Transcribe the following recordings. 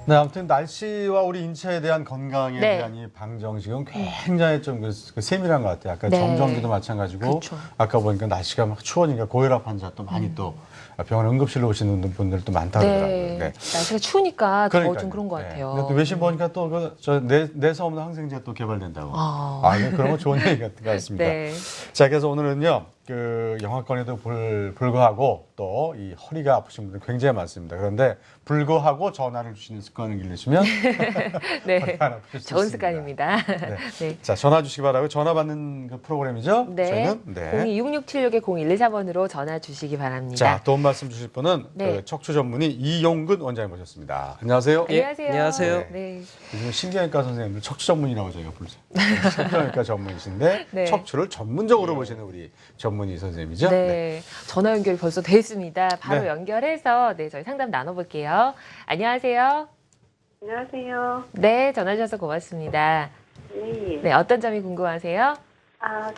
네, 아무튼 날씨와 우리 인체에 대한 건강에 네. 대한 이 방정식은 굉장히 좀 세밀한 것 같아요. 아까 네. 정전기도 마찬가지고, 그쵸. 아까 보니까 날씨가 막 추워지니까 고혈압 환자 또 많이 또 병원 응급실로 오시는 분들도 많다 그러더라고요. 네. 네. 날씨가 추우니까 더 그러니까요. 좀 그런 것 네. 같아요. 근데 또 외신 보니까 또 내성 없는 항생제 또 개발된다고. 아. 그런 거 좋은 얘기 같습니다. 네. 자, 그래서 오늘은요, 그 영하권에도 불구하고 또 이 허리가 아프신 분들 굉장히 많습니다. 그런데 불구하고 전화를 주시는 습관을 기르시면 네. 허리가 안 아프실 수 좋은 있습니다. 습관입니다. 네. 네. 자, 전화 주시기 바라고 전화 받는 그 프로그램이죠. 네. 저희는 026676-0114번으로 전화 주시기 바랍니다. 자, 도움 말씀 주실 분은 네. 그 척추 전문의 이용근 원장님 모셨습니다. 안녕하세요. 예, 안녕하세요. 안녕하세요. 네. 요즘 신경외과 선생님들 척추 전문이라고 저희가 부르죠. 신경외과 전문이신데 네. 척추를 전문적으로 보시는 우리 전문의 선생님이죠. 네. 전화 연결이 벌써 돼 있습니다. 바로 네. 연결해서 저희 상담 나눠볼게요. 안녕하세요. 안녕하세요. 네, 전화 주셔서 고맙습니다. 네. 네, 어떤 점이 궁금하세요?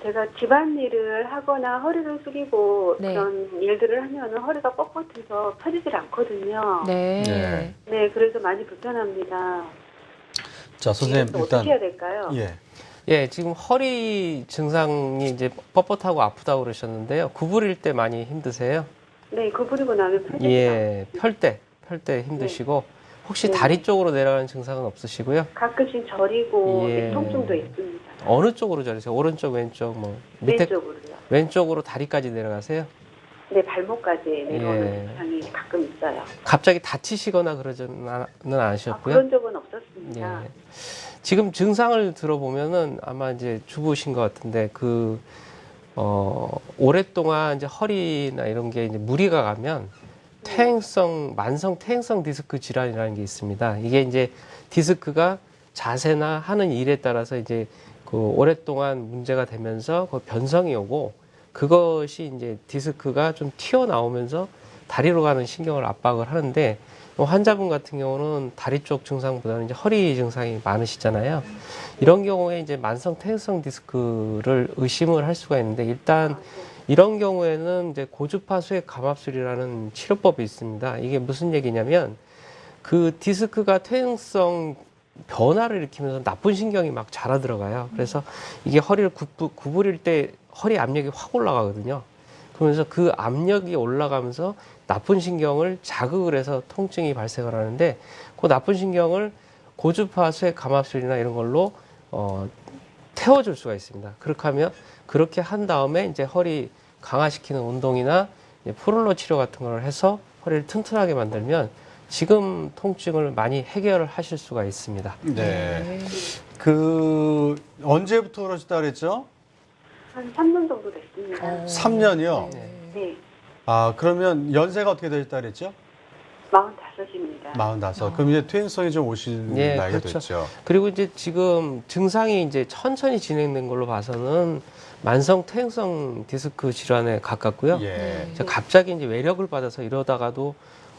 제가 집안일을 하거나 허리를 숙이고 네. 그런 일들을 하면 허리가 뻣뻣해서 펴지질 않거든요. 네. 네. 네, 그래서 많이 불편합니다. 자, 선생님 이것도 일단 어떻게 해야 될까요? 예. 예, 지금 허리 증상이 이제 뻣뻣하고 아프다고 그러셨는데요. 구부릴 때 많이 힘드세요? 네, 구부리고 나면 펴지질 않아요. 예, 펼 때 힘드시고 혹시 네. 다리 쪽으로 내려가는 증상은 없으시고요? 가끔씩 저리고 예. 통증도 있습니다. 어느 쪽으로 저리세요? 오른쪽, 왼쪽, 뭐 밑에 왼쪽으로요. 왼쪽으로 다리까지 내려가세요? 네, 발목까지 내려오는 예. 증상이 가끔 있어요. 갑자기 다치시거나 그러지는 않으셨고요? 그런 적은 없었습니다. 예. 지금 증상을 들어보면은 아마 이제 주부신 것 같은데 오랫동안 이제 허리나 이런 게 이제 무리가 가면 만성 퇴행성 디스크 질환이라는 게 있습니다. 이게 이제 디스크가 자세나 하는 일에 따라서 이제 그 오랫동안 문제가 되면서 그 변성이 오고 그것이 이제 디스크가 좀 튀어나오면서 다리로 가는 신경을 압박을 하는데 환자분 같은 경우는 다리 쪽 증상보다는 이제 허리 증상이 많으시잖아요. 이런 경우에 이제 만성 퇴행성 디스크를 의심을 할 수가 있는데 일단 이런 경우에는 이제 고주파 수액 감압술이라는 치료법이 있습니다. 이게 무슨 얘기냐면 그 디스크가 퇴행성 변화를 일으키면서 나쁜 신경이 막 자라 들어가요. 그래서 이게 허리를 구부릴 때 허리 압력이 확 올라가거든요. 그러면서 그 압력이 올라가면서 나쁜 신경을 자극을 해서 통증이 발생을 하는데 그 나쁜 신경을 고주파 수액 감압술이나 이런 걸로 태워줄 수가 있습니다. 그렇게 한 다음에 이제 허리 강화시키는 운동이나 프롤러 치료 같은 걸 해서 허리를 튼튼하게 만들면 지금 통증을 많이 해결을 하실 수가 있습니다. 네. 그 언제부터 그러셨다 그랬죠? 한 3년 정도 됐습니다. 3년이요. 네, 그러면 연세가 어떻게 되셨다 그랬죠? 45입니다. 45. 그럼 이제 퇴행성이 좀 오신 예, 나이가 그렇죠. 됐죠. 그리고 이제 지금 증상이 이제 천천히 진행된 걸로 봐서는 만성 퇴행성 디스크 질환에 가깝고요. 예. 이제 갑자기 이제 외력을 받아서 이러다가도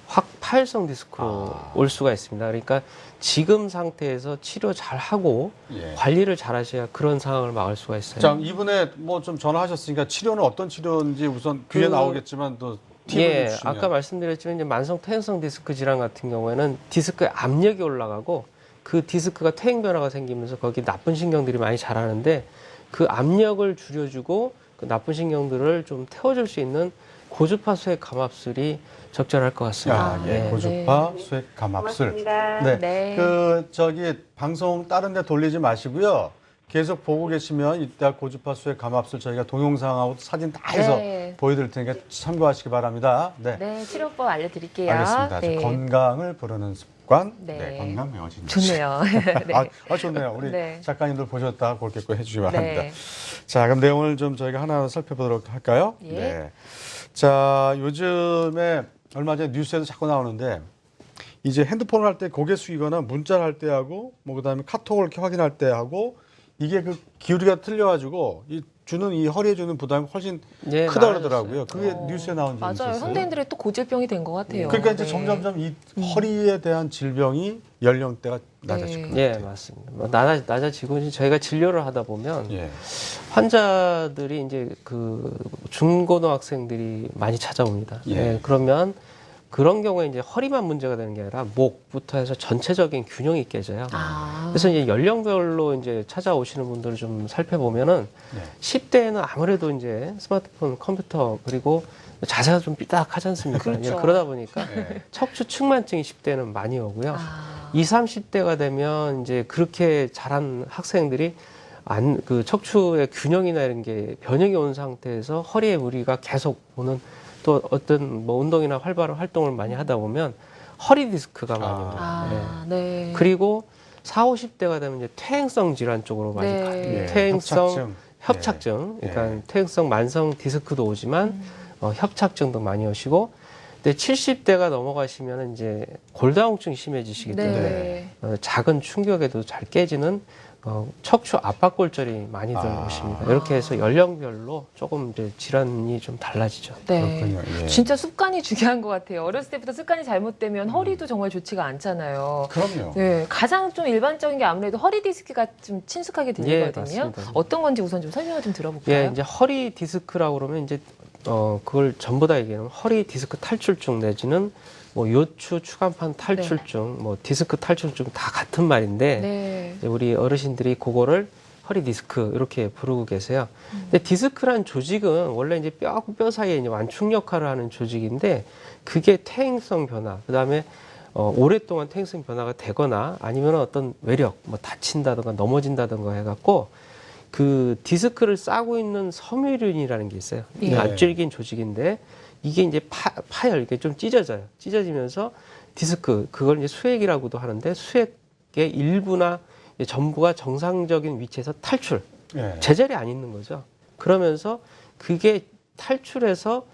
확 파열성 디스크로 올 수가 있습니다. 그러니까 지금 상태에서 치료 잘 하고 예. 관리를 잘 하셔야 그런 상황을 막을 수가 있어요. 자, 이분에 뭐 좀 전화하셨으니까 치료는 어떤 치료인지 우선 귀에 나오겠지만 또 팁을 예, 주시면. 아까 말씀드렸지만 이제 만성 퇴행성 디스크 질환 같은 경우에는 디스크의 압력이 올라가고 그 디스크가 퇴행 변화가 생기면서 거기 나쁜 신경들이 많이 자라는데 그 압력을 줄여주고 그 나쁜 신경들을 좀 태워줄 수 있는 고주파 수액 감압술이 적절할 것 같습니다. 예. 네. 고주파 수액 감압술. 고맙습니다. 네. 네. 방송 다른 데 돌리지 마시고요. 계속 보고 계시면 이따 고주파 수액 감압술 저희가 동영상하고 사진 다 해서 네. 보여드릴 테니까 참고하시기 바랍니다. 네. 네, 치료법 알려드릴게요. 알겠습니다. 네. 건강을 부르는 습관. 네. 네. 건강 외워지는 좋네요. 네. 좋네요. 우리 네. 작가님들 보셨다 그렇게 꼭 해주시기 바랍니다. 네. 자, 그럼 내용을 좀 저희가 하나하나 살펴보도록 할까요? 예. 네. 자, 요즘에 얼마 전에 뉴스에도 자꾸 나오는데 이제 핸드폰을 할 때 고개 숙이거나 문자를 할 때 하고 뭐 그다음에 카톡을 이렇게 확인할 때 하고 이게 그 기울이가 틀려가지고 이 허리에 주는 부담이 훨씬 예, 크다 많아졌어요. 그러더라고요. 그게 뉴스에 나온 적이 맞아요. 있었어요. 현대인들의 또 고질병이 된 것 같아요. 그러니까 이제 네. 점점점 이 허리에 대한 질병이 연령대가 낮아질 것 예, 같아요. 맞습니다. 뭐 낮아지고 이제 저희가 진료를 하다 보면 예. 환자들이 이제 그 중고등학생들이 많이 찾아옵니다. 예. 예, 그러면 그런 경우에 이제 허리만 문제가 되는 게 아니라 목부터 해서 전체적인 균형이 깨져요. 그래서 이제 연령별로 이제 찾아오시는 분들을 좀 살펴보면은 네. 10대에는 아무래도 이제 스마트폰, 컴퓨터 그리고 자세가 좀 삐딱하지 않습니까? 그렇죠. 그러다 보니까 네. 척추 측만증이 10대는 많이 오고요. 아. 20, 30대가 되면 이제 그렇게 자란 학생들이 그 척추의 균형이나 이런 게 변형이 온 상태에서 허리에 무리가 계속 오는 또 어떤 뭐 운동이나 활발한 활동을 많이 하다 보면 허리 디스크가 많이 옵니다. 아, 네. 그리고 40, 50대가 되면 이제 퇴행성 질환 쪽으로 많이 네. 가요. 예, 퇴행성 협착증. 협착증, 네. 그러니까 퇴행성 만성 디스크도 오지만 협착증도 많이 오시고, 근데 70대가 넘어가시면 이제 골다공증이 심해지시기 때문에 네. 작은 충격에도 잘 깨지는 척추 압박골절이 많이 들어오십니다. 이렇게 해서 연령별로 조금 이제 질환이 좀 달라지죠. 네. 그렇군요. 예. 진짜 습관이 중요한 것 같아요. 어렸을 때부터 습관이 잘못되면 허리도 정말 좋지가 않잖아요. 그럼요. 네, 가장 좀 일반적인 게 아무래도 허리 디스크가 좀 친숙하게 들리거든요. 맞습니다. 어떤 건지 우선 좀 설명을 좀 들어볼까요? 예, 이제 허리 디스크라고 그러면 이제 그걸 전부 다 얘기하면 허리 디스크 탈출증 내지는 뭐 요추 추간판 탈출증, 뭐 디스크 탈출증 다 같은 말인데 네. 이제 우리 어르신들이 그거를 허리 디스크 이렇게 부르고 계세요. 근데 디스크란 조직은 원래 이제 뼈하고 뼈 사이에 이제 완충 역할을 하는 조직인데 그게 퇴행성 변화, 그다음에 오랫동안 퇴행성 변화가 되거나 아니면 어떤 외력, 뭐 다친다든가 넘어진다든가 해갖고 그 디스크를 싸고 있는 섬유륜이라는 게 있어요. 예. 앞질긴 조직인데 이게 이제 파열, 이게 좀 찢어져요. 찢어지면서 디스크, 그걸 이제 수액이라고도 하는데 수액의 일부나 전부가 정상적인 위치에서 탈출, 예. 제자리에 안 있는 거죠. 그러면서 그게 탈출해서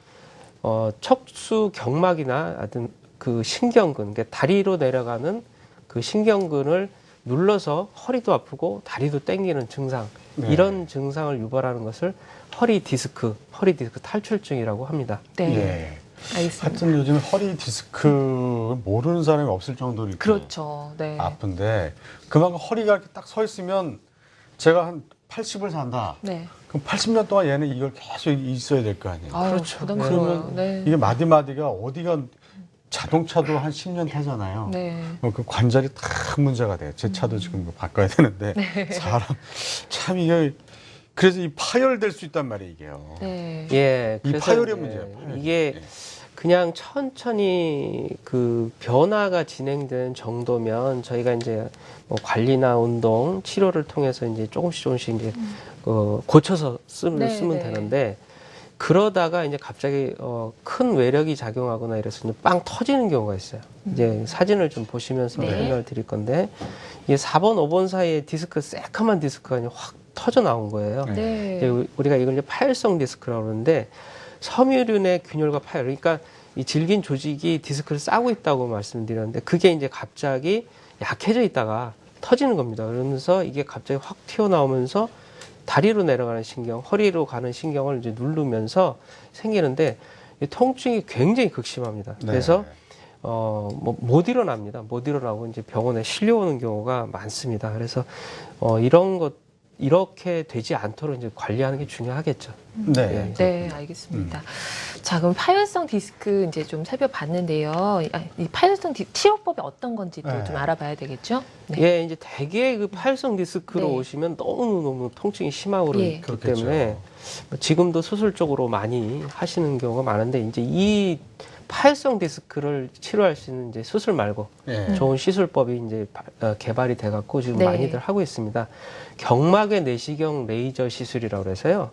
척수 경막이나 하여튼 그 신경근, 그러니까 다리로 내려가는 그 신경근을 눌러서 허리도 아프고 다리도 땡기는 증상, 네. 이런 증상을 유발하는 것을 허리 디스크 탈출증이라고 합니다. 네. 예. 알겠습니다. 하여튼 요즘 허리 디스크 모르는 사람이 없을 정도로 이렇게 그렇죠. 네. 아픈데 그만큼 허리가 이렇게 딱 서 있으면 제가 한 80을 산다. 네. 그럼 80년 동안 얘는 이걸 계속 있어야 될 거 아니에요. 아유, 그렇죠. 부담스러워요. 네. 이게 마디마디가 어디가 자동차도 한 10년 타잖아요. 네. 그 관절이 다 문제가 돼요. 제 차도 지금 바꿔야 되는데 사람 참 이게 그래서 이 파열될 수 있단 말이에요, 이게요. 네. 예, 이 그래서 파열의 이제 문제예요. 파열이. 이게 예. 그냥 천천히 그 변화가 진행된 정도면 저희가 이제 뭐 관리나 운동, 치료를 통해서 이제 조금씩 이제 고쳐서 네, 쓰면 네. 되는데 그러다가 이제 갑자기 큰 외력이 작용하거나 이래서 이제 빵 터지는 경우가 있어요. 이제 사진을 좀 보시면서 네. 설명을 드릴 건데 이게 4번, 5번 사이에 디스크, 새카만 디스크가 그냥 확 터져 나온 거예요. 네. 이제 우리가 이걸 이제 파열성 디스크라고 그러는데 섬유륜의 균열과 파열, 그러니까 이 질긴 조직이 디스크를 싸고 있다고 말씀드렸는데 그게 이제 갑자기 약해져 있다가 터지는 겁니다. 그러면서 이게 갑자기 확 튀어나오면서 다리로 내려가는 신경, 허리로 가는 신경을 이제 누르면서 생기는데 이 통증이 굉장히 극심합니다. 네. 그래서 못 일어납니다. 못 일어나고 이제 병원에 실려오는 경우가 많습니다. 그래서 이런 것 이렇게 되지 않도록 이제 관리하는 게 중요하겠죠. 네. 네, 알겠습니다. 자, 그럼 파열성 디스크 이제 좀 살펴봤는데요. 이 파열성 치료법이 어떤 건지 또 네. 좀 알아봐야 되겠죠? 네. 예, 이제 대개 그 파열성 디스크로 네. 오시면 너무너무 통증이 심하고 예. 그렇기 그렇겠죠. 때문에 지금도 수술적으로 많이 하시는 경우가 많은데 이제 이 파열성 디스크를 치료할 수 있는 이제 수술 말고 예. 좋은 시술법이 이제 개발이 돼 갖고 지금 네. 많이들 하고 있습니다. 경막의 내시경 레이저 시술이라고 해서요.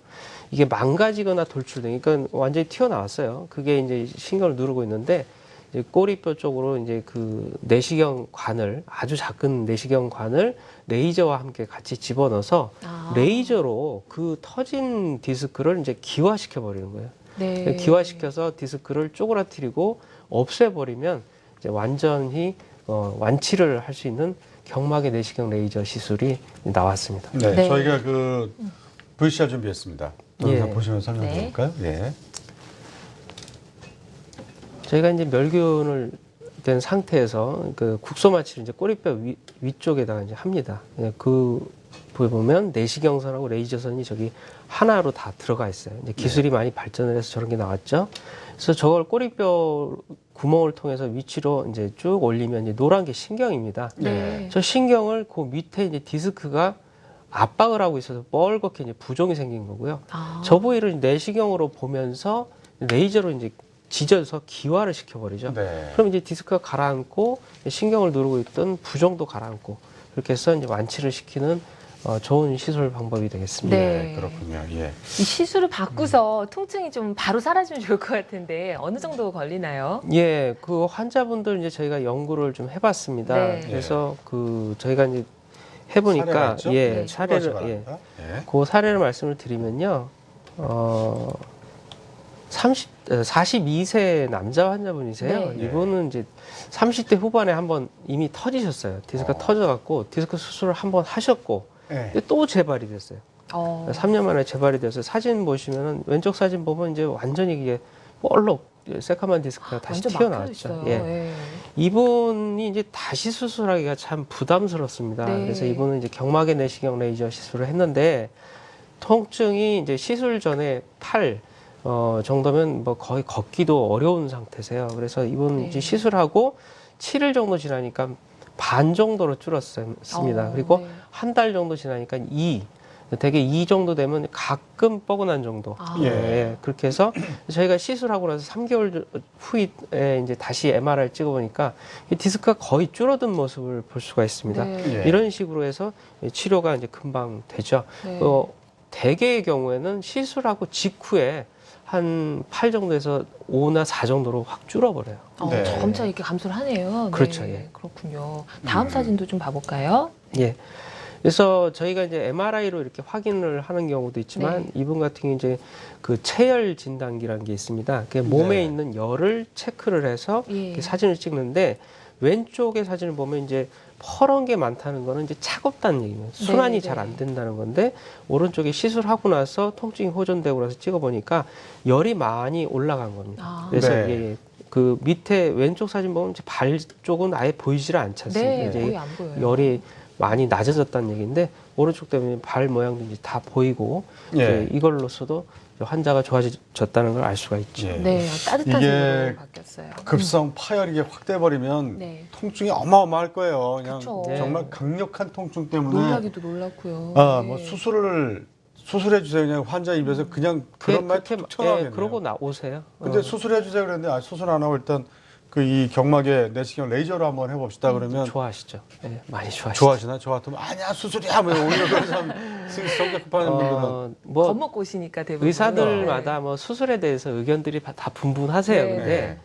이게 망가지거나 돌출된, 그러니까 완전히 튀어나왔어요. 그게 이제 신경을 누르고 있는데 이제 꼬리뼈 쪽으로 이제 그 내시경관을, 아주 작은 내시경관을 레이저와 함께 같이 집어넣어서 레이저로 그 터진 디스크를 이제 기화시켜 버리는 거예요. 네. 기화시켜서 디스크를 쪼그라뜨리고 없애버리면 이제 완전히 완치를 할 수 있는 경막의 내시경 레이저 시술이 나왔습니다. 네. 네. 저희가 그 VCR 준비했습니다. 동영상 예. 보시면서 설명해 네. 볼까요? 예. 저희가 이제 멸균을 된 상태에서 그 국소 마취를 이제 꼬리뼈 위쪽에다가 이제 합니다. 예, 그 보면 내시경선하고 레이저선이 저기 하나로 다 들어가 있어요. 이제 기술이 많이 발전을 해서 저런 게 나왔죠. 그래서 저걸 꼬리뼈 구멍을 통해서 위치로 이제 쭉 올리면 이제 노란 게 신경입니다. 네. 저 신경을 그 밑에 이제 디스크가 압박을 하고 있어서 뻘겋게 이제 부종이 생긴 거고요. 아. 저 부위를 내시경으로 보면서 레이저로 이제 지져서 기화를 시켜버리죠. 네. 그럼 이제 디스크가 가라앉고 신경을 누르고 있던 부종도 가라앉고 그렇게 해서 이제 완치를 시키는 좋은 시술 방법이 되겠습니다. 네. 그렇군요. 예. 이 시술을 받고서 통증이 좀 바로 사라지면 좋을 것 같은데 어느 정도 걸리나요? 예, 그 환자분들 이제 저희가 연구를 좀 해봤습니다. 네. 그래서 그 저희가 이제 해보니까 사례가 있죠? 예, 네. 사례를 추가하시 예, 바랍니다. 예. 그 사례를 말씀을 드리면요, 42세 남자 환자분이세요. 네. 이분은 이제 30대 후반에 한번 이미 터지셨어요. 디스크가 터져갖고 디스크 수술을 한번 하셨고 예. 근데 또 재발이 됐어요. 3년 만에 재발이 돼서 사진 보시면은 왼쪽 사진 보면 이제 완전히 이게 볼록 새카만 디스크가 다시 완전 튀어나왔죠. 막혀있어요. 예. 예. 이분이 이제 다시 수술하기가 참 부담스럽습니다. 네. 그래서 이분은 이제 경막의 내시경 레이저 시술을 했는데 통증이 이제 시술 전에 팔 정도면 뭐 거의 걷기도 어려운 상태세요. 그래서 이분 네. 이제 시술하고 7일 정도 지나니까 반 정도로 줄었습니다. 그리고 네. 한 달 정도 지나니까 2, 대개 2 정도 되면 가끔 뻐근한 정도. 아. 예, 그렇게 해서 저희가 시술하고 나서 3개월 후에 이제 다시 MRI를 찍어보니까 이 디스크가 거의 줄어든 모습을 볼 수가 있습니다. 네. 예. 이런 식으로 해서 치료가 이제 금방 되죠. 네. 대개의 경우에는 시술하고 직후에 한 8 정도에서 5나 4 정도로 확 줄어버려요. 네. 점차 이렇게 감소를 하네요. 그렇죠, 네. 예. 그렇군요. 다음 사진도 좀 봐볼까요? 예. 그래서 저희가 이제 MRI로 이렇게 확인을 하는 경우도 있지만 네. 이분 같은 경우 이제 그 체열 진단기라는 게 있습니다. 그 몸에 네. 있는 열을 체크를 해서 예. 이렇게 사진을 찍는데 왼쪽의 사진을 보면 이제 퍼런 게 많다는 거는 이제 차갑다는 얘기입니다. 순환이 네, 잘 네. 안 된다는 건데 오른쪽에 시술하고 나서 통증이 호전되고 나서 찍어보니까 열이 많이 올라간 겁니다. 아. 그래서 네. 이게 그 밑에 왼쪽 사진 보면 이제 발 쪽은 아예 보이질 않지 않습니까? 네, 이제 거의 안 보여요. 열이 많이 낮아졌다는 얘기인데 오른쪽 때문에 발 모양도 이제 다 보이고 예. 이제 이걸로서도 환자가 좋아졌다는 걸 알 수가 있죠. 예. 네, 따뜻한 이게 색으로 바뀌었어요. 급성 파열이 확 돼버리면 네. 통증이 어마어마할 거예요. 그냥 그쵸. 정말 강력한 통증 때문에 놀라기도 놀랐고요. 뭐 네. 수술해 주세요. 그냥 환자 입에서 그냥 그런 말이 툭 튀어나오겠네요. 그러고 오세요. 근데 수술해 주세요 그랬는데 수술 안 하고 일단 그 이 경막에 내시경 레이저로 한번 해봅시다 그러면 좋아하시죠. 네, 많이 좋아하시죠. 좋아하시나? 저 같으면 아니야 수술이야 뭐 오히려 그런 사람 성격 급한 분들은 뭐 겁먹고 오시니까 대부분 의사들마다 뭐 수술에 대해서 의견들이 다 분분하세요. 네. 근데 네.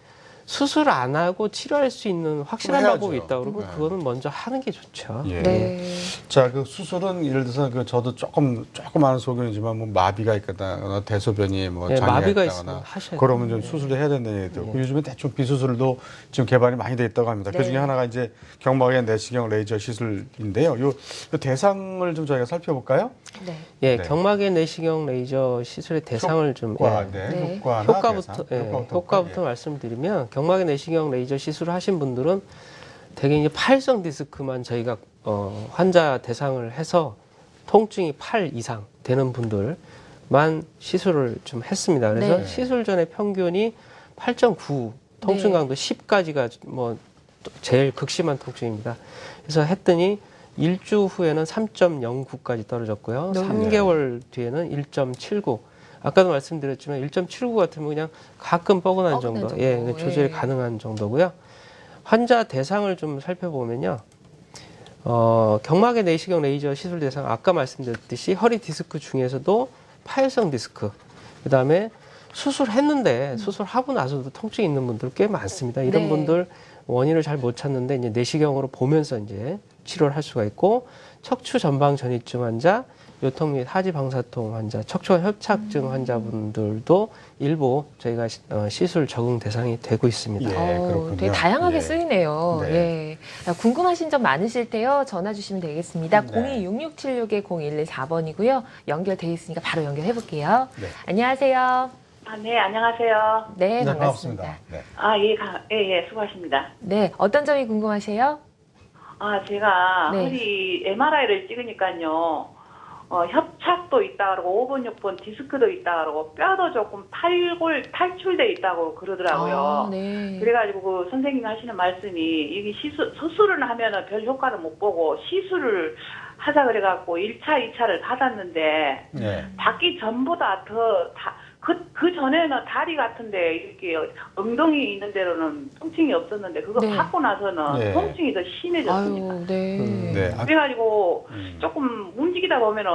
수술 안 하고 치료할 수 있는 확실한 해야죠. 방법이 있다 그러면 네. 그거는 먼저 하는 게 좋죠. 예. 네. 자, 그 수술은 예를 들어서 그 저도 조금 아는 소견이지만 뭐 마비가 있거나 대소변이 뭐 네, 장애가 마비가 있다거나 있으면 하셔야 그러면 돼요. 좀 수술을 해야 된다는 얘기 들고 네. 요즘에 대충 비수술도 지금 개발이 많이 돼 있다고 합니다. 네. 그 중에 하나가 이제 경막의 내시경 레이저 시술인데요. 요 대상을 좀 저희가 살펴볼까요? 네. 예, 네. 경막의 내시경 레이저 시술의 대상을 좀 효과, 예, 네. 네. 효과나 효과부터 대상. 효과부터 말씀드리면 경막의 내시경 레이저 시술을 하신 분들은 대개 이제 팔성 디스크만 저희가 환자 대상을 해서 통증이 8 이상 되는 분들만 시술을 좀 했습니다. 그래서 네. 시술 전에 평균이 8.9 통증 네. 강도 10까지가 뭐 제일 극심한 통증입니다. 그래서 했더니 1주 후에는 3.09까지 떨어졌고요. 네. 3개월 뒤에는 1.79. 아까도 말씀드렸지만 1.79 같으면 그냥 가끔 뻐근한 정도, 정도. 예, 조절이 예. 가능한 정도고요. 환자 대상을 좀 살펴보면요. 경막의 내시경 레이저 시술 대상 아까 말씀드렸듯이 허리 디스크 중에서도 파열성 디스크, 그다음에 수술했는데 수술하고 나서도 통증이 있는 분들 꽤 많습니다. 이런 네. 분들 원인을 잘 못 찾는데 이제 내시경으로 보면서 이제 치료를 할 수가 있고 척추 전방 전이증 환자, 요통 및 하지 방사통 환자, 척추 협착증 환자분들도 일부 저희가 시술 적응 대상이 되고 있습니다. 예, 그렇군요. 되게 다양하게 예. 쓰이네요. 네. 예. 궁금하신 점 많으실 때요. 전화 주시면 되겠습니다. 네. 026676-0114번이고요. 연결돼 있으니까 바로 연결해 볼게요. 네. 안녕하세요. 네, 안녕하세요. 네, 네, 반갑습니다. 네. 예, 수고하십니다. 네, 어떤 점이 궁금하세요? 제가 네. 허리 MRI를 찍으니까요. 협착도 있다 그러고 5번, 6번 디스크도 있다 그러고 뼈도 조금 탈출돼 있다고 그러더라고요. 아, 네. 그래가지고 그 선생님이 하시는 말씀이 이게 수술을 하면은 별 효과를 못 보고 시술을 하자 그래갖고 1차, 2차를 받았는데 예. 받기 전보다 그 전에는 다리 같은데 이렇게 엉덩이 있는 데로는 통증이 없었는데 그거 네. 받고 나서는 네. 통증이 더 심해졌습니다. 아유, 네. 네. 그래가지고 조금 움직이다 보면은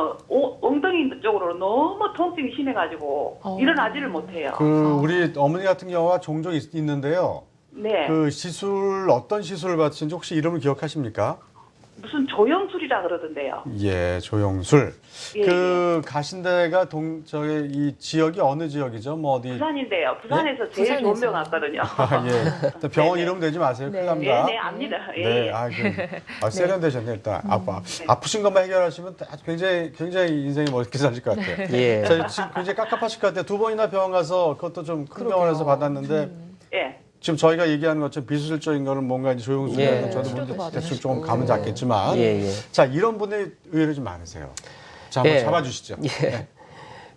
엉덩이 쪽으로 너무 통증이 심해가지고 일어나지를 못해요. 우리 어머니 같은 경우가 종종 있는데요. 네. 그 시술 어떤 시술을 받으신지 혹시 이름을 기억하십니까? 무슨 조영술이라 그러던데요. 예, 조영술. 예, 그 가신 데가 저기 이 지역이 어느 지역이죠? 뭐 어디? 부산인데요. 부산에서 제일 좋은 부산에서. 병 같거든요. 아, 예. 병원 네네. 이름 내지 마세요. 네. 큰일 납니다. 네, 압니다. 예, 네, 예. 세련되셨네 일단. 아프신 것만 해결하시면 아주 굉장히 인생이 멋있게 사실 것 같아요. 예. 자, 지금 굉장히 깝깝하실 것 같아요. 2번이나 병원 가서 그것도 좀 큰 병원에서 받았는데 예. 지금 저희가 얘기하는 것처럼 비수술적인 거는 뭔가 이제 조영술이라는 예. 저도 치료도 뭐 대충 받으시고. 좀 감은 잡겠지만 예, 예. 자 이런 분이 의외로 좀 많으세요. 자 한번 예. 잡아주시죠. 예.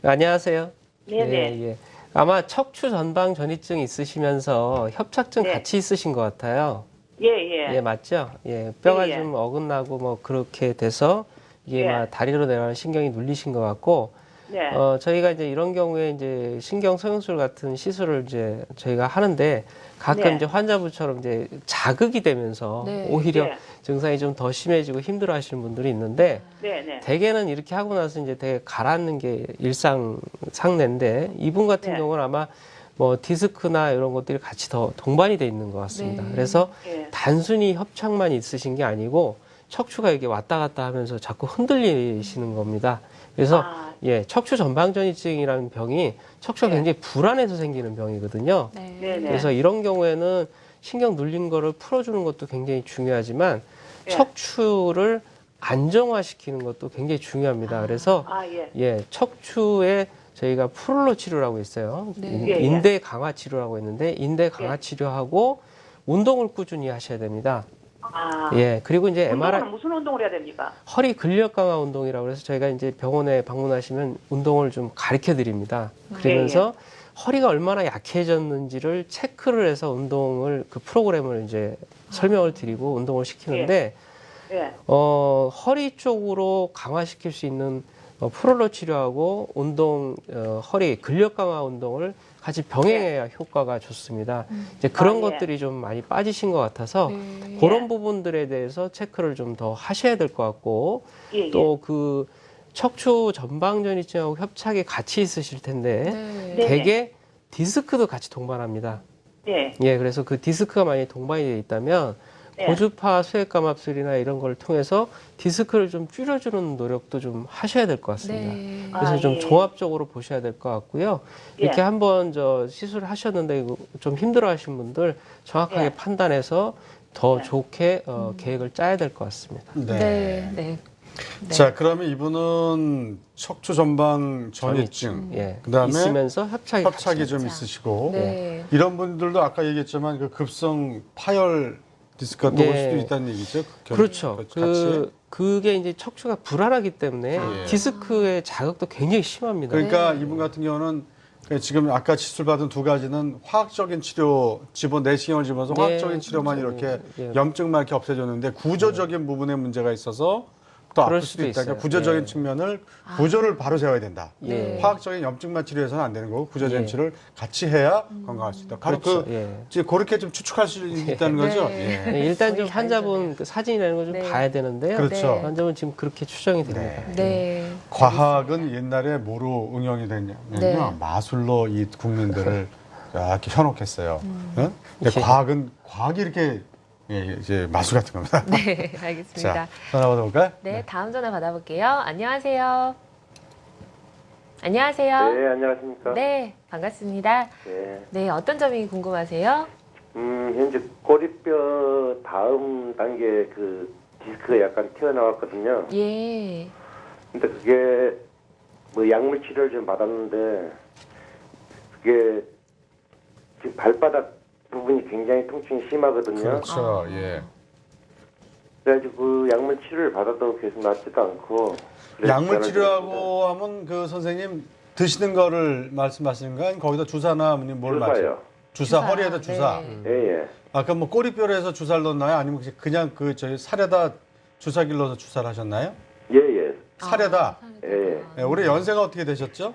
안녕하세요. 네네. 예, 예. 아마 척추 전방 전이증 있으시면서 협착증 네. 같이 있으신 것 같아요. 예, 예. 예, 맞죠? 예, 뼈가 예, 예. 좀 어긋나고 뭐 그렇게 돼서 이게 예. 막 다리로 내려가는 신경이 눌리신 것 같고, 네. 저희가 이제 이런 경우에 이제 신경 성형술 같은 시술을 이제 저희가 하는데 가끔 네. 이제 환자분처럼 이제 자극이 되면서 네. 오히려 네. 증상이 좀 더 심해지고 힘들어 하시는 분들이 있는데 네, 네. 대개는 이렇게 하고 나서 이제 되게 가라앉는 게 일상 상례인데 이분 같은 네. 경우는 아마 뭐 디스크나 이런 것들이 같이 더 동반이 돼 있는 것 같습니다. 네. 그래서 예. 단순히 협착만 있으신 게 아니고 척추가 이게 왔다 갔다 하면서 자꾸 흔들리시는 겁니다. 그래서 예, 척추 전방전이증이라는 병이 척추가 네. 굉장히 불안해서 생기는 병이거든요. 네. 네, 네. 그래서 이런 경우에는 신경 눌린 거를 풀어주는 것도 굉장히 중요하지만 예. 척추를 안정화시키는 것도 굉장히 중요합니다. 그래서 예. 예, 척추에 저희가 프롤로 치료라고 있어요. 네. 예, 예. 인대 강화 치료라고 있는데 인대 강화 치료하고 운동을 꾸준히 하셔야 됩니다. 예, 그리고 이제 MRI 운동은 무슨 운동을 해야 됩니까? 허리 근력 강화 운동이라고 해서 저희가 이제 병원에 방문하시면 운동을 좀 가르쳐 드립니다. 그러면서 허리가 얼마나 약해졌는지를 체크를 해서 운동을 그 프로그램을 이제 설명을 드리고 운동을 시키는데 예. 허리 쪽으로 강화시킬 수 있는 프롤러 치료하고 운동 허리 근력 강화 운동을 같이 병행해야 효과가 좋습니다. 이제 그런 예. 것들이 좀 많이 빠지신 것 같아서 네. 그런 부분들에 대해서 체크를 좀 더 하셔야 될 것 같고 예, 예. 또 그 척추 전방전이증하고 협착이 같이 있으실 텐데 네. 대개 디스크도 같이 동반합니다. 예. 예, 그래서 그 디스크가 많이 동반이 되어 있다면 네. 고주파 수액감압술이나 이런 걸 통해서 디스크를 좀 줄여주는 노력도 좀 하셔야 될 것 같습니다. 네. 그래서 좀 예. 종합적으로 보셔야 될 것 같고요. 이렇게 예. 한번 시술을 하셨는데 이거 좀 힘들어하신 분들 정확하게 예. 판단해서 더 네. 좋게 계획을 짜야 될 것 같습니다. 네. 네. 네. 자, 그러면 이분은 척추 전방 전이증, 예, 그다음에 있으면서 협착이 협착이 좀 협착. 있으시고 네. 이런 분들도 아까 얘기했지만 그 급성 파열 디스크가 또 올 네. 수도 있다는 얘기죠. 그렇죠. 같이. 그게 이제 척추가 불안하기 때문에 예. 디스크의 자극도 굉장히 심합니다. 그러니까 네. 이분 같은 경우는 지금 아까 시술 받은 두 가지는 화학적인 치료, 내시경을 집어서 네, 화학적인 치료만 그렇죠. 이렇게 예. 염증만 이렇게 없애줬는데 구조적인 부분에 문제가 있어서 또 그럴 아플 수도 수도 있다. 그러니까 있어요. 구조적인 예. 측면을 구조를 바로 세워야 된다. 예. 화학적인 염증만 치료해서는 안 되는 거고 구조적인 예. 치료를 같이 해야 건강할 수 있다. 바로 그렇죠. 그 예. 이제 그렇게 좀 추측할 수 있다는 거죠. 네. 예. 네, 일단 좀 거의 환자분 그 사진이라는 걸 좀 네. 봐야 되는데요. 그렇죠. 네. 환자분 지금 그렇게 추정이 됩니다. 네. 과학은 옛날에 뭐로 응용이 됐냐면요. 네. 마술로 이 국민들을 이렇게 현혹했어요. 응? 근데 예. 과학이 이렇게 이제 마술 같은 겁니다. 네, 알겠습니다. 자, 전화 받아볼까요? 네, 다음 전화 받아볼게요. 안녕하세요. 안녕하세요. 네, 안녕하십니까? 네, 반갑습니다. 네. 네, 어떤 점이 궁금하세요? 현재 꼬리뼈 다음 단계 그 디스크가 약간 튀어나왔거든요. 예. 근데 그게 뭐 약물 치료를 좀 받았는데 그게 지금 발바닥 부분이 굉장히 통증이 심하거든요. 그렇죠. 예. 그래가지고 그 약물 치료를 받아도 계속 낫지도 않고. 그래서 약물 전화를 치료하고 하면 그 선생님 드시는 거를 말씀하시는 거야? 아니면 거기다 주사나 아니면 뭘 맞아요? 주사요. 주사, 허리에다 주사. 네. 예예. 아까 뭐 꼬리뼈에서 주사를 넣나요? 아니면 그냥 그 저희 살에다 주사기를 넣어서 주사를 하셨나요? 예예. 살에다. 예. 네, 올해 연세가 어떻게 되셨죠?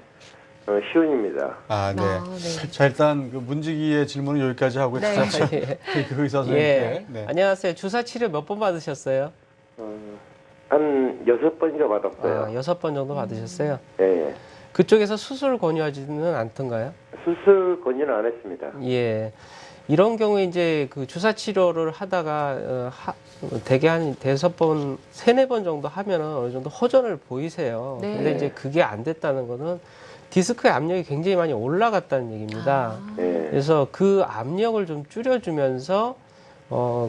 시온입니다. 아, 네. 아, 네. 자, 일단 그 문지기의 질문은 여기까지 하고 네. 그 의사 선생님께. 예. 네. 안녕하세요. 주사 치료 몇 번 받으셨어요? 한 6번인가 받았어요. 아, 6번 정도 받으셨어요. 예. 그쪽에서 수술 권유하지는 않던가요? 수술 권유는 안 했습니다. 예. 이런 경우에 이제 그 주사 치료를 하다가 대개 한 5번, 3, 4번 정도 하면은 어느 정도 호전을 보이세요. 네. 근데 이제 그게 안 됐다는 거는 디스크의 압력이 굉장히 많이 올라갔다는 얘기입니다. 아. 예. 그래서 그 압력을 좀 줄여주면서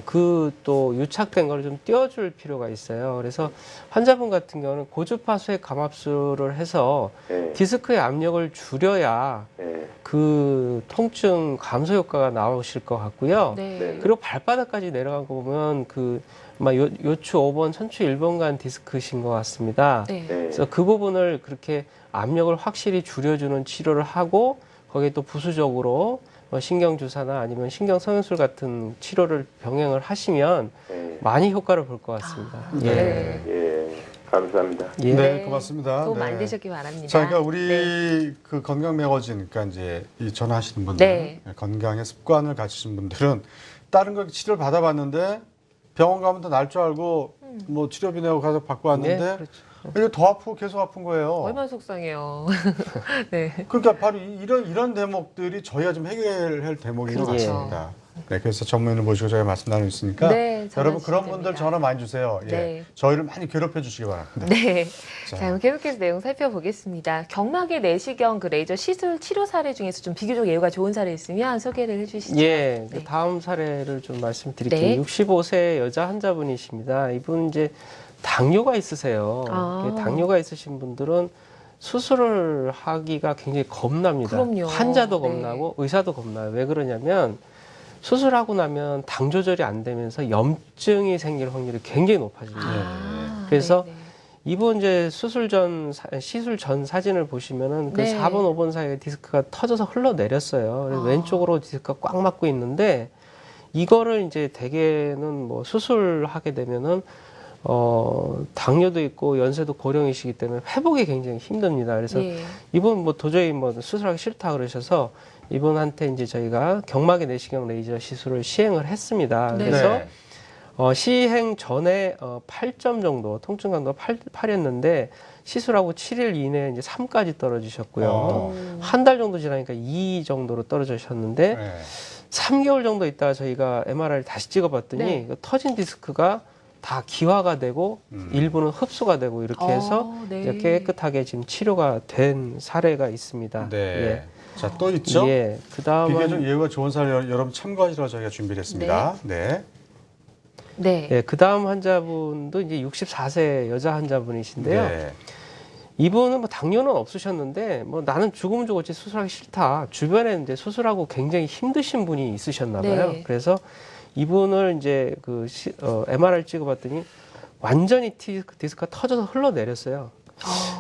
그 또 유착된 걸 좀 띄워줄 필요가 있어요. 그래서 환자분 같은 경우는 고주파 수액 감압술을 해서 예. 디스크의 압력을 줄여야 예. 그 통증 감소 효과가 나오실 것 같고요. 네. 그리고 발바닥까지 내려간 거 보면 그 아마 요추 5번, 선추 1번간 디스크신 것 같습니다. 네. 예. 그래서 그 부분을 그렇게 압력을 확실히 줄여주는 치료를 하고 거기에 또 부수적으로 신경 주사나 아니면 신경 성형술 같은 치료를 병행을 하시면 예. 많이 효과를 볼 것 같습니다. 아, 예. 네. 예. 감사합니다. 예. 네, 고맙습니다. 도움 네. 많이 되셨기 바랍니다. 자, 그러니까 우리 네. 그 건강 매거진, 그러니까 이제 이 전화하시는 분들, 네. 건강의 습관을 가지신 분들은 다른 거 치료를 받아봤는데 병원 가면 더 나을 줄 알고 뭐 치료비 내고 가서 받고 왔는데 네, 그렇죠. 이게 더 아프고 계속 아픈 거예요. 얼마나 속상해요. 네. 그러니까 바로 이런 대목들이 저희가 좀 해결할 대목인 것 그렇죠. 같습니다. 네, 그래서 전문의를 모시고 저희가 말씀 나누고 있으니까 네, 전화 여러분 그런 주시면 분들 됩니다. 전화 많이 주세요. 예. 네. 저희를 많이 괴롭혀 주시기 바랍니다. 네. 자. 자, 그럼 계속해서 내용 살펴보겠습니다. 경막의 내시경 그 레이저 시술 치료 사례 중에서 좀 비교적 예후가 좋은 사례 있으면 소개를 해주시죠. 예, 네. 그 다음 사례를 좀 말씀드릴게요. 네. 65세 여자 환자분이십니다. 이분 이제 당뇨가 있으세요. 아. 당뇨가 있으신 분들은 수술을 하기가 굉장히 겁납니다. 그럼요. 환자도 네. 겁나고 의사도 겁나요. 왜 그러냐면 수술하고 나면 당 조절이 안 되면서 염증이 생길 확률이 굉장히 높아집니다. 아, 그래서 네네. 이분 이제 시술 전 사진을 보시면은 그 네. 4번, 5번 사이에 디스크가 터져서 흘러내렸어요. 그래서 아. 왼쪽으로 디스크가 꽉 막고 있는데 이거를 이제 대개는 뭐 수술하게 되면은 당뇨도 있고 연세도 고령이시기 때문에 회복이 굉장히 힘듭니다. 그래서 예. 이분 뭐 도저히 뭐 수술하기 싫다 그러셔서 이분한테 이제 저희가 경막의 내시경 레이저 시술을 시행을 했습니다. 네. 그래서 네. 시행 전에 8점 정도 통증 강도가 8이었는데 시술하고 7일 이내에 이제 3까지 떨어지셨고요. 한 달 정도 지나니까 2 정도로 떨어지셨는데 네. 3개월 정도 있다가 저희가 MRI를 다시 찍어봤더니 네. 그 터진 디스크가 다 기화가 되고 일부는 흡수가 되고 이렇게 해서 네. 이제 깨끗하게 지금 치료가 된 사례가 있습니다. 네. 자, 또 있죠? 예. 그다음은 비교적 예후가 좋은 사례 여러분 참고하시라고 저희가 준비를 했습니다. 네. 네. 예, 그다음 환자분도 이제 64세 여자 환자분이신데요. 네. 이분은 뭐 당뇨는 없으셨는데 뭐 나는 죽으면 죽었지 수술하기 싫다. 주변에 이제 수술하고 굉장히 힘드신 분이 있으셨나 봐요. 네. 그래서 이분을 이제 MRI 찍어봤더니 완전히 디스크가 터져서 흘러내렸어요.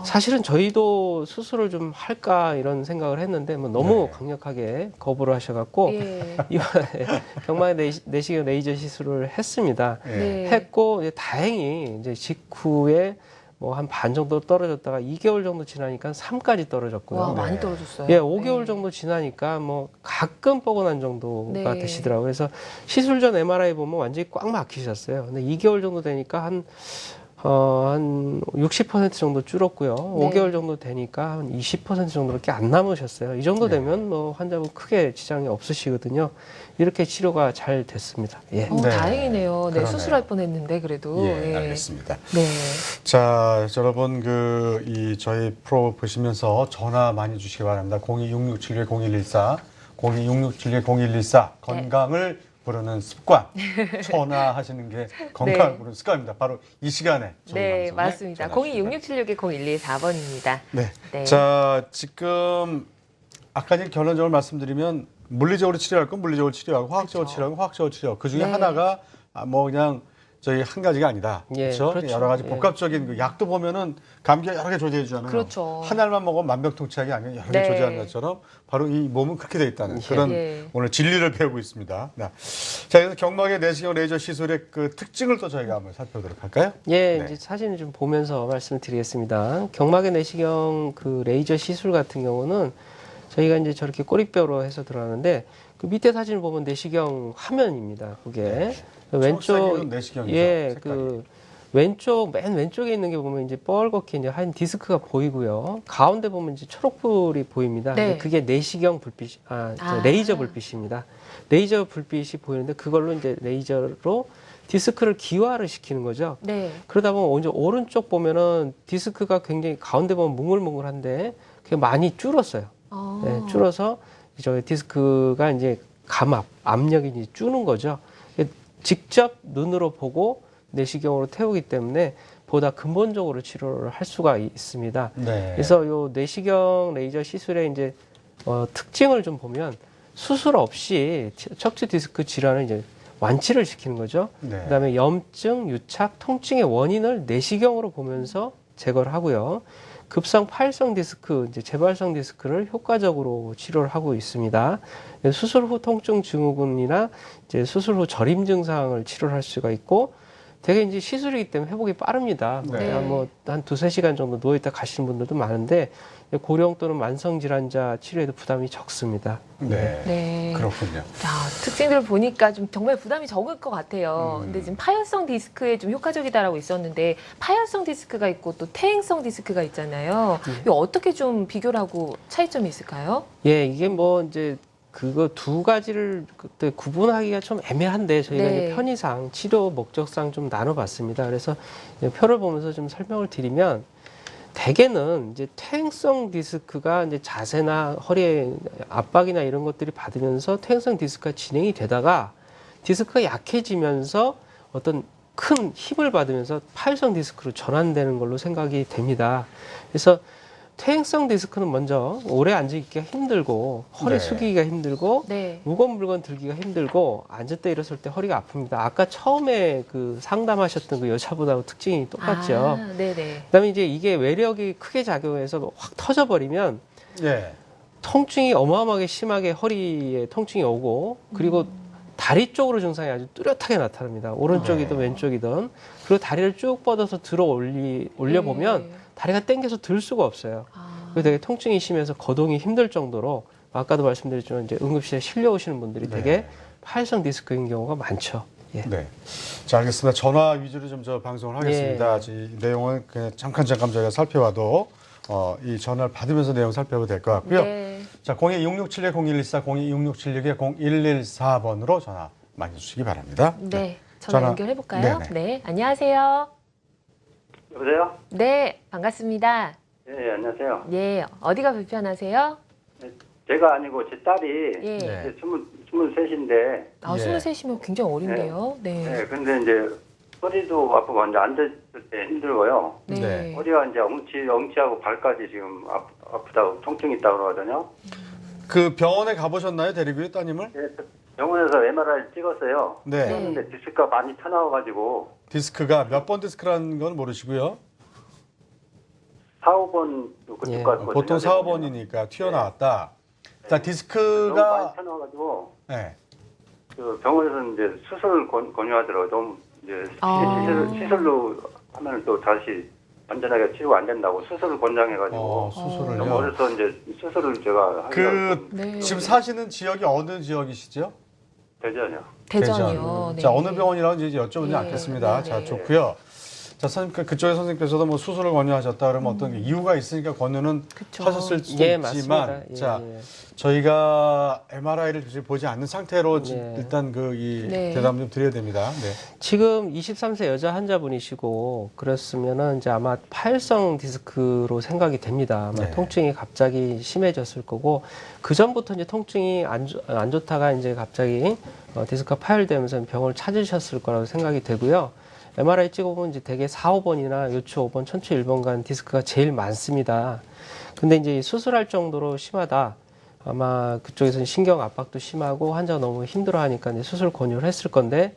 사실은 저희도 수술을 좀 할까 이런 생각을 했는데 뭐 너무 네. 강력하게 거부를 하셔갖고 예. 이번에 경막의 내시경 레이저 시술을 했습니다. 네. 했고 이제 다행히 이제 직후에 뭐 한 반 정도 떨어졌다가 2개월 정도 지나니까 3까지 떨어졌고요. 와, 많이 네. 떨어졌어요. 예, 5개월 네. 정도 지나니까 뭐 가끔 뻐근한 정도가 네. 되시더라고요. 그래서 시술 전 MRI 보면 완전히 꽉 막히셨어요. 근데 2개월 정도 되니까 한 60% 정도 줄었고요. 네. 5개월 정도 되니까 한 20% 정도밖에 안 남으셨어요. 이 정도 네. 되면 뭐 환자분 크게 지장이 없으시거든요. 이렇게 치료가 잘 됐습니다. 예. 네. 다행이네요. 네, 그러네요. 수술할 뻔했는데 그래도. 예, 예. 알겠습니다. 네. 자, 여러분 이 저희 프로 보시면서 전화 많이 주시기 바랍니다. 0266710114, 0266710114 건강을 부르는 습관. 전화하시는 게 건강을 네. 부르는 습관입니다. 바로 이 시간에 저희 네, 방송에 맞습니다. 전화주시기 026676-0114번입니다. 네. 네. 자, 지금 아까 이제 결론적으로 말씀드리면 물리적으로 치료할 건 물리적으로 치료하고 화학적으로 그렇죠. 치료하고 화학적으로 치료. 그 중에 네. 하나가 뭐 그냥 저희 한 가지가 아니다. 예, 그렇죠? 그렇죠. 여러 가지 예. 복합적인 그 약도 보면은 감기가 여러 개 조제해 주잖아요. 그렇죠. 한 알만 먹으면 만병통치약이 아니라 여러 개 네. 조제하는 것처럼 바로 이 몸은 그렇게 돼 있다는 그런 예. 오늘 진리를 배우고 있습니다. 네. 자, 그래서 경막의 내시경 레이저 시술의 그 특징을 또 저희가 한번 살펴보도록 할까요? 예, 네. 이제 사진을 좀 보면서 말씀을 드리겠습니다. 경막의 내시경 그 레이저 시술 같은 경우는 저희가 이제 저렇게 꼬리뼈로 해서 들어가는데 그 밑에 사진을 보면 내시경 화면입니다. 그게 왼쪽 내시경이죠. 예, 색깔이. 그 왼쪽 맨 왼쪽에 있는 게 보면 이제 뻘겋게 이제 한 디스크가 보이고요. 가운데 보면 이제 초록불이 보입니다. 네. 근데 그게 내시경 불빛, 아. 레이저 불빛입니다. 레이저 불빛이 보이는데 그걸로 이제 레이저로 디스크를 기화를 시키는 거죠. 네. 그러다 보면 이제 오른쪽 보면은 디스크가 굉장히 가운데 보면 뭉글뭉글한데 그게 많이 줄었어요. 어. 네, 줄어서 저 디스크가 이제 감압, 압력이 이제 주는 거죠. 직접 눈으로 보고 내시경으로 태우기 때문에 보다 근본적으로 치료를 할 수가 있습니다. 네. 그래서 요 내시경 레이저 시술의 이제 특징을 좀 보면 수술 없이 척추 디스크 질환을 이제 완치를 시키는 거죠. 네. 그다음에 염증, 유착, 통증의 원인을 내시경으로 보면서 제거를 하고요. 급성 파열성 디스크, 이제 재발성 디스크를 효과적으로 치료를 하고 있습니다. 수술 후 통증 증후군이나 이제 수술 후 저림 증상을 치료를 할 수가 있고, 되게 이제 시술이기 때문에 회복이 빠릅니다. 네. 그냥 한 2-3시간 정도 누워있다 가시는 분들도 많은데, 고령 또는 만성 질환자 치료에도 부담이 적습니다. 네. 네. 그렇군요. 자, 특징들을 보니까 좀 정말 부담이 적을 것 같아요. 음. 근데 지금 파열성 디스크에 좀 효과적이다라고 있었는데 파열성 디스크가 있고 또 퇴행성 디스크가 있잖아요. 이거 어떻게 좀 비교를 하고 차이점이 있을까요? 예, 이게 뭐 이제 그거 두 가지를 그때 구분하기가 좀 애매한데 저희가 네. 이제 편의상 치료 목적상 좀 나눠봤습니다. 그래서 표를 보면서 좀 설명을 드리면 대개는 이제 퇴행성 디스크가 이제 자세나 허리에 압박이나 이런 것들이 받으면서 퇴행성 디스크가 진행이 되다가 디스크가 약해지면서 어떤 큰 힘을 받으면서 파열성 디스크로 전환되는 걸로 생각이 됩니다. 그래서 퇴행성 디스크는 먼저 오래 앉기가 힘들고 허리 네. 숙이기가 힘들고 네. 무거운 물건 들기가 힘들고 앉았다 일어설 때 허리가 아픕니다. 아까 처음에 그 상담하셨던 그 여자분하고 특징이 똑같죠. 아, 네네. 그다음에 이제 이게 외력이 크게 작용해서 확 터져버리면 예. 통증이 어마어마하게 심하게 허리에 통증이 오고 그리고 다리 쪽으로 증상이 아주 뚜렷하게 나타납니다. 오른쪽이든 네. 왼쪽이든. 그리고 다리를 쭉 뻗어서 들어 올려보면 네. 다리가 당겨서 들 수가 없어요. 아. 그리고 되게 통증이 심해서 거동이 힘들 정도로 아까도 말씀드렸지만 이제 응급실에 실려오시는 분들이 네. 되게 파열성 디스크인 경우가 많죠. 예. 네. 자, 알겠습니다. 전화 위주로 좀 저 방송을 하겠습니다. 예. 이 내용은 그냥 잠깐 저희가 살펴봐도 이 전화를 받으면서 내용 살펴봐도 될 것 같고요. 네. 자, 02-6676-0114, 02-6676-0114번으로 전화 많이 주시기 바랍니다. 네. 전화 연결해 볼까요? 네네. 네. 안녕하세요. 여보세요? 네. 반갑습니다. 예, 안녕하세요. 예. 어디가 불편하세요? 제가 아니고 제 딸이 예. 네. 23인데, 아, 예. 23이면 굉장히 어린데요. 네. 네, 근데 이제 허리도 아프고 이제 앉을 때 힘들고요. 네. 네. 허리가 이제 엉치하고 발까지 지금 아프다고 통증이 있다고 그러거든요. 그 병원에 가보셨나요? 데리고요, 따님을? 예, 병원에서 MRI 찍었어요. 네. 찍었는데 디스크가 많이 튀어나와가지고 디스크가 몇 번 디스크라는 건 모르시고요. 4, 5번 그쪽 예. 같거든요. 보통 4, 5번이니까 튀어나왔다. 자, 너무 많이 디스크가 튀어나와가지고 네. 그 병원에서 이제 수술 권유하더라고요. 너무 이제 아. 시술로 하면 또 다시 완전하게 치료가 안 된다고 수술을 권장해가지고 너무 수술을요. 어려서 이제 수술을 제가 그 하려고 네. 지금 사시는 지역이 어느 지역이시죠? 대전이요. 대전이요. 네. 자, 어느 병원이라고 이제 여쭤보지 네. 않겠습니다. 네, 자, 네. 좋고요. 자, 선생님, 그쪽에 선생님께서도 뭐 수술을 권유하셨다 그러면 어떤 이유가 있으니까 권유는 그쵸. 하셨을 수도 예, 있지만, 맞습니다. 예, 자, 예. 저희가 MRI를 보지 않는 상태로 네. 일단 이 네. 대답 좀 드려야 됩니다. 네. 지금 23세 여자 환자분이시고 그랬으면은 이제 아마 파열성 디스크로 생각이 됩니다. 아마 네. 통증이 갑자기 심해졌을 거고 그 전부터 이제 통증이 안 좋다가 이제 갑자기 디스크가 파열되면서 병을 찾으셨을 거라고 생각이 되고요. MRI 찍어보면 이제 대개 4, 5번이나 요추 5번, 천추 1번 간 디스크가 제일 많습니다. 근데 이제 수술할 정도로 심하다. 아마 그쪽에서는 신경 압박도 심하고 환자가 너무 힘들어하니까 이제 수술 권유를 했을 건데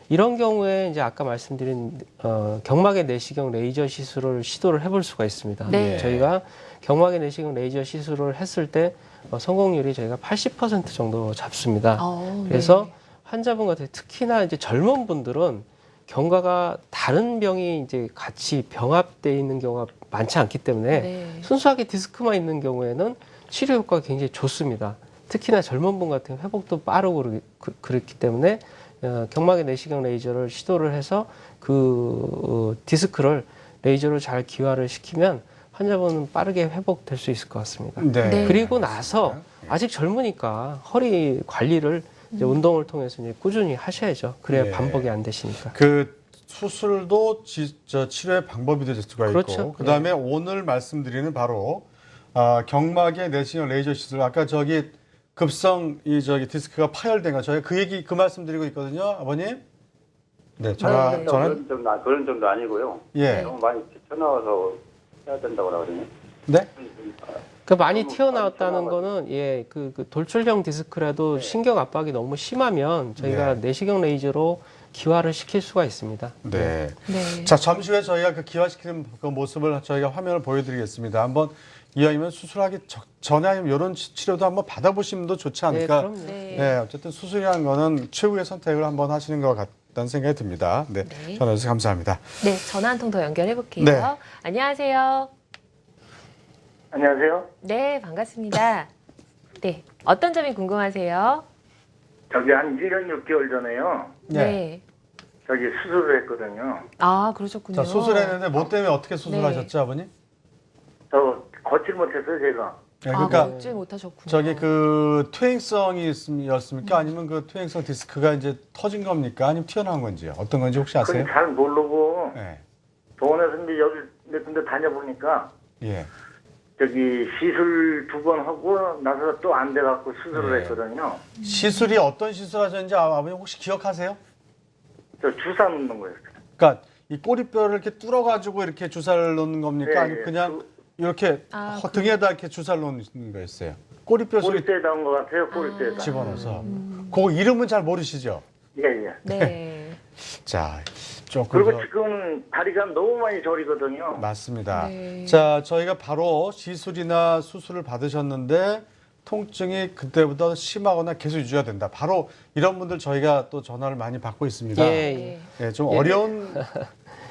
이런 경우에 이제 아까 말씀드린 경막의 내시경 레이저 시술을 시도를 해볼 수가 있습니다. 네. 저희가 경막의 내시경 레이저 시술을 했을 때 성공률이 저희가 80% 정도 잡습니다. 그래서 네. 환자분 같은 특히나 이제 젊은 분들은 경과가 다른 병이 이제 같이 병합돼 있는 경우가 많지 않기 때문에 네. 순수하게 디스크만 있는 경우에는 치료 효과가 굉장히 좋습니다. 특히나 젊은 분 같은 경우 회복도 빠르고 그렇기 때문에 경막의 내시경 레이저를 시도를 해서 그 디스크를 레이저로 잘 기화를 시키면 환자분은 빠르게 회복될 수 있을 것 같습니다. 네. 그리고 나서 아직 젊으니까 허리 관리를 이제 운동을 통해서 이제 꾸준히 하셔야죠. 그래야 네. 반복이 안 되시니까. 그 수술도 치료의 방법이 될 수가 그렇죠. 있고 그다음에 오늘 말씀드리는 바로 경막의 내시경 레이저 시술 아까 저기 급성 디스크가 파열된 거 저희가 그 말씀드리고 있거든요, 아버님. 네, 전화 네. 그런 정도 아니고요. 예, 너무 많이 튀어나와서 해야 된다고 그러거든요. 네, 그 많이 너무 튀어나왔다는 많이 거는 그 돌출형 디스크라도 신경 압박이 너무 심하면 저희가 네. 내시경 레이저로 기화를 시킬 수가 있습니다. 네. 네. 자, 잠시 후에 저희가 그 기화시키는 그 모습을 저희가 화면을 보여드리겠습니다. 한번 이왕이면 수술하기 전에 아니면 이런 치료도 한번 받아보시면 더 좋지 네, 않을까. 그럼요. 네. 네, 어쨌든 수술이라는 거는 최후의 선택을 한번 하시는 것 같다는 생각이 듭니다. 네, 네. 전화 주셔서 감사합니다. 네, 전화 한 통 더 연결해 볼게요. 네. 안녕하세요. 안녕하세요. 네, 반갑습니다. 네, 어떤 점이 궁금하세요? 저기 한 1년 6개월 전에요. 네. 저기 수술을 했거든요. 아, 그러셨군요. 자, 수술했는데 뭐 때문에 어떻게 수술하셨죠, 아버님? 저 걷질 못했어요, 제가. 네, 그러니까 아, 먹질 못하셨군요. 저기 그 퇴행성이었습니까? 아니면 그 퇴행성 디스크가 이제 터진 겁니까? 아니면 튀어나온 건지요? 어떤 건지 혹시 아세요? 그건 잘 모르고 네. 병원에서 이제 여기 몇 군데 다녀보니까 예. 저기 시술 2번 하고 나서 또 안 돼갖고 수술을 네. 했거든요. 시술이 어떤 시술하셨는지 아버님 혹시 기억하세요? 저 주사 놓는 거였어요. 그러니까 이 꼬리뼈를 이렇게 뚫어가지고 이렇게 주사를 놓는 겁니까? 예, 아니면 예. 그냥 이렇게 등에다 이렇게 주사를 놓는 거였어요? 꼬리뼈 속에 꼬리뼈에다 온 것 같아요, 꼬리뼈에다. 집어넣어서. 그 이름은 잘 모르시죠? 예, 예. 네. 자, 조금 그리고 더 지금 다리가 너무 많이 저리거든요. 맞습니다. 네. 자, 저희가 바로 시술이나 수술을 받으셨는데 통증이 그때보다 심하거나 계속 유지가 된다. 바로 이런 분들 저희가 또 전화를 많이 받고 있습니다. 예, 예, 좀 어려운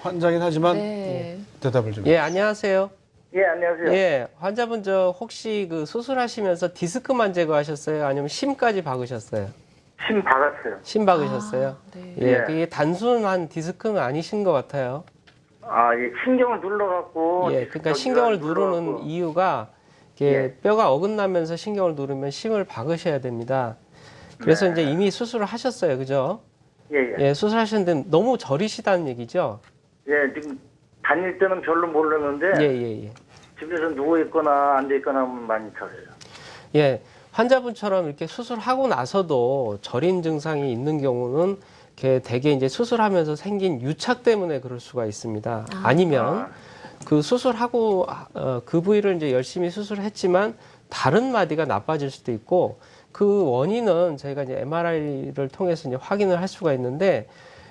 환자긴 하지만 네. 대답을 좀. 예, 안녕하세요. 예, 안녕하세요. 예, 환자분 혹시 그 수술하시면서 디스크만 제거하셨어요? 아니면 심까지 박으셨어요? 심 박았어요. 심 박으셨어요? 아, 네. 예, 예. 그게 단순한 디스크는 아니신 것 같아요. 아, 예, 신경을 눌러갖고. 예, 그러니까 신경을 누르는 눌러갖고. 이유가 이게 예. 뼈가 어긋나면서 신경을 누르면 심을 박으셔야 됩니다. 그래서 네. 이제 이미 수술을 하셨어요, 그죠? 예, 예. 예, 수술하셨는데 너무 저리시다는 얘기죠? 예, 지금 다닐 때는 별로 모르는데 예, 예, 예. 집에서 누워 있거나 앉아 있거나 하면 많이 저려요. 예, 환자분처럼 이렇게 수술하고 나서도 저림 증상이 있는 경우는 이렇게 대개 이제 수술하면서 생긴 유착 때문에 그럴 수가 있습니다. 아니면 그 수술하고 그 부위를 이제 열심히 수술했지만 다른 마디가 나빠질 수도 있고 그 원인은 저희가 이제 MRI를 통해서 이제 확인을 할 수가 있는데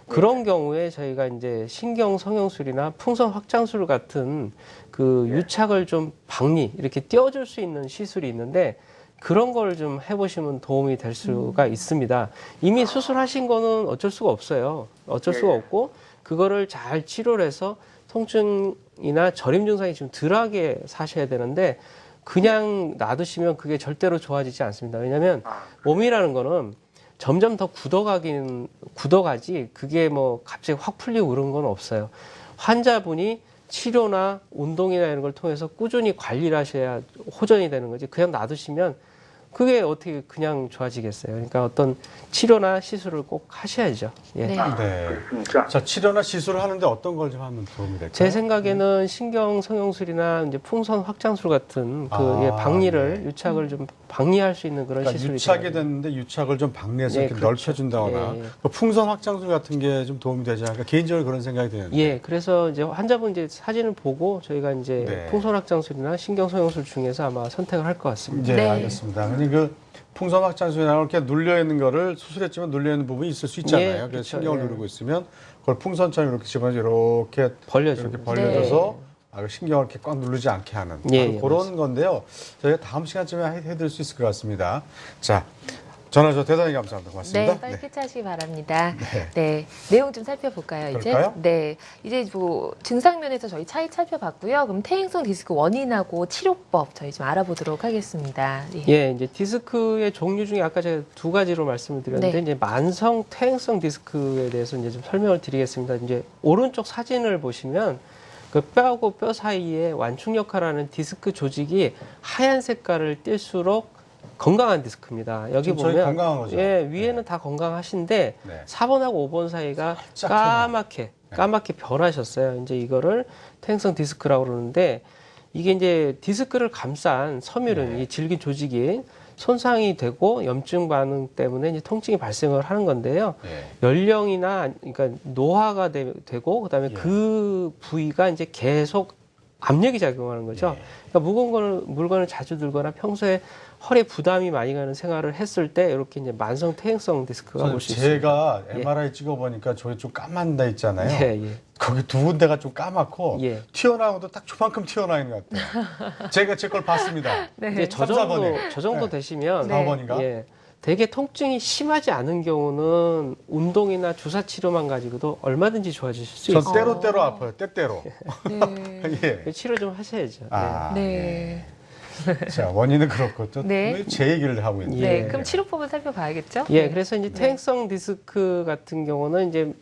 그런 경우에 저희가 이제 신경 성형술이나 풍선 확장술 같은 그 유착을 좀 박리 이렇게 띄워줄 수 있는 시술이 있는데 그런 걸 좀 해보시면 도움이 될 수가 있습니다. 이미 수술하신 거는 어쩔 수가 없어요. 어쩔 수가 없고 그거를 잘 치료를 해서 통증이나 저림 증상이 좀 덜하게 사셔야 되는데 그냥 놔두시면 그게 절대로 좋아지지 않습니다. 왜냐하면 몸이라는 거는 점점 더 굳어가지 그게 뭐 갑자기 확 풀리고 그런 건 없어요. 환자분이 치료나 운동이나 이런 걸 통해서 꾸준히 관리를 하셔야 호전이 되는 거지. 그냥 놔두시면 그게 어떻게 그냥 좋아지겠어요. 그러니까 어떤 치료나 시술을 꼭 하셔야죠. 예. 네. 네. 그렇습니까? 자, 치료나 시술을 하는데 어떤 걸 좀 하면 도움이 될까요? 제 생각에는 신경 성형술이나 이제 풍선 확장술 같은 그 아, 박리를 네. 유착을 좀 방리할 수 있는 그런 그러니까 시술이 유착이 들어가요. 됐는데 유착을 좀 방내해서 예, 이렇게 그렇죠. 넓혀준다거나 예, 예. 뭐 풍선 확장술 같은 게 좀 도움이 되지 않을까 개인적으로 그런 생각이 드는데. 예, 그래서 이제 환자분 이제 사진을 보고 저희가 이제 네. 풍선 확장술이나 신경 소형술 중에서 아마 선택을 할 것 같습니다. 네, 네. 알겠습니다. 근데 그 풍선 확장술이나 이렇게 눌려 있는 거를 수술했지만 눌려 있는 부분이 있을 수 있잖아요. 예, 그래서 그렇죠. 신경을 예. 누르고 있으면 그걸 풍선처럼 이렇게 집어서 이렇게 벌려주고. 이렇게 벌려줘서 신경을 이렇게 꽉 누르지 않게 하는 예, 바로 예, 그런 맞습니다. 건데요. 저희가 다음 시간쯤에 해드릴 수 있을 것 같습니다. 자, 전화 저 대단히 감사합니다. 고맙습니다. 네, 빨리 quiz 바랍니다. 네. 네, 내용 좀 살펴볼까요, 이제? 그럴까요? 네, 이제 뭐 증상면에서 저희 차이 살펴봤고요. 그럼 퇴행성 디스크 원인하고 치료법 저희 좀 알아보도록 하겠습니다. 예. 예, 이제 디스크의 종류 중에 아까 제가 두 가지로 말씀을 드렸는데 네. 이제 만성 퇴행성 디스크에 대해서 이제 좀 설명을 드리겠습니다. 이제 오른쪽 사진을 보시면 그 뼈하고 뼈 사이에 완충 역할하는 디스크 조직이 하얀 색깔을 띨수록 건강한 디스크입니다. 여기 지금 저희 보면 건강한 거죠? 예, 위에는 다 건강하신데 네. 4번하고 5번 사이가 살짝 까맣게 변하셨어요. 이제 이거를 퇴행성 디스크라고 그러는데 이게 이제 디스크를 감싼 섬유는 네. 이 질긴 조직이 손상이 되고 염증 반응 때문에 이제 통증이 발생을 하는 건데요. 예. 연령이나 그러니까 노화가 되고 그다음에 예. 그 부위가 이제 계속 압력이 작용하는 거죠. 예. 그러니까 무거운 물건을 자주 들거나 평소에 허리에 부담이 많이 가는 생활을 했을 때 이렇게 이제 만성 퇴행성 디스크가 올 수 있습니다. 제가 예. MRI 찍어보니까 저기 좀 까만 데 있잖아요. 예, 예. 거기 두 군데가 좀 까맣고 예. 튀어나온 것도 딱 저만큼 튀어나와 있는 것 같아요. 제가 제 걸 봤습니다. 네. 이제 저 3, 4번에. 정도 네. 되시면 4번인가? 예. 되게 통증이 심하지 않은 경우는 운동이나 주사 치료만 가지고도 얼마든지 좋아지실 수 전 있어요. 때로 아파요. 때때로. 네. 예. 치료 좀 하셔야죠. 아, 네. 자, 원인은 그렇고 또 네. 제 얘기를 하고 있는데. 예. 네. 그럼 치료법을 살펴봐야겠죠? 예, 네. 그래서 이제 퇴행성 디스크 같은 경우는 이제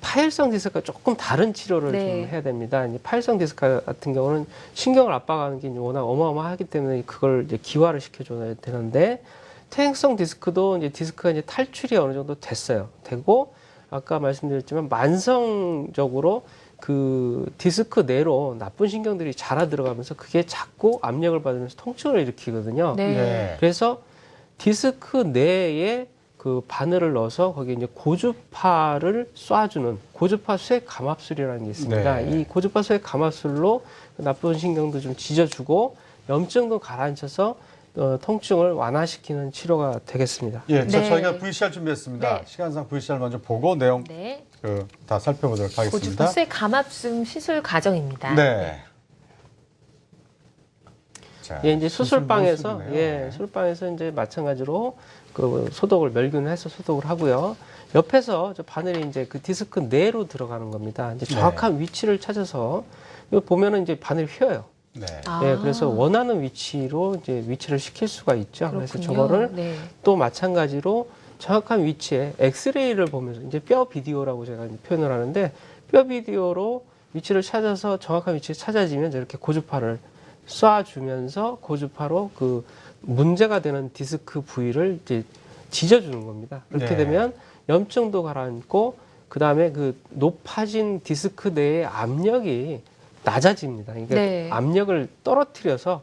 파열성 디스크가 조금 다른 치료를 네. 좀 해야 됩니다. 이제 파열성 디스크 같은 경우는 신경을 압박하는 게 이제 워낙 어마어마하기 때문에 그걸 이제 기화를 시켜줘야 되는데 퇴행성 디스크도 이제 디스크가 이제 탈출이 어느 정도 됐어요. 되고 아까 말씀드렸지만 만성적으로 그 디스크 내로 나쁜 신경들이 자라 들어가면서 그게 자꾸 압력을 받으면서 통증을 일으키거든요. 네. 네. 그래서 디스크 내에 그 바늘을 넣어서 거기에 이제 고주파를 쏴주는 고주파 수액 감압술이라는 게 있습니다. 네. 이 고주파 수액 감압술로 나쁜 신경도 좀 짖어주고 염증도 가라앉혀서 통증을 완화시키는 치료가 되겠습니다. 예, 자, 네. 저희가 VCR 준비했습니다. 네. 시간상 VCR 먼저 보고 내용 네. 다 살펴보도록 하겠습니다. 고주파수의 감압승 시술 과정입니다. 네. 자, 예, 이제 수술방에서 모습이네요. 예, 네. 수술방에서 이제 마찬가지로 그 소독을 멸균을 해서 소독을 하고요. 옆에서 저 바늘이 이제 그 디스크 내로 들어가는 겁니다. 이제 정확한 위치를 찾아서 이거 보면은 이제 바늘이 휘어요. 네. 아. 예, 그래서 원하는 위치로 이제 위치를 시킬 수가 있죠. 그래서 그렇군요. 저거를 네. 또 마찬가지로 정확한 위치에 엑스레이를 보면서 이제 뼈 비디오라고 제가 이제 표현을 하는데 뼈 비디오로 위치를 찾아서 정확한 위치를 찾아지면 이렇게 고주파를 쏴주면서 고주파로 그 문제가 되는 디스크 부위를 이제 짖어주는 겁니다. 그렇게 네. 되면 염증도 가라앉고 그 다음에 그 높아진 디스크 내의 압력이 낮아집니다. 그러니까 네. 압력을 떨어뜨려서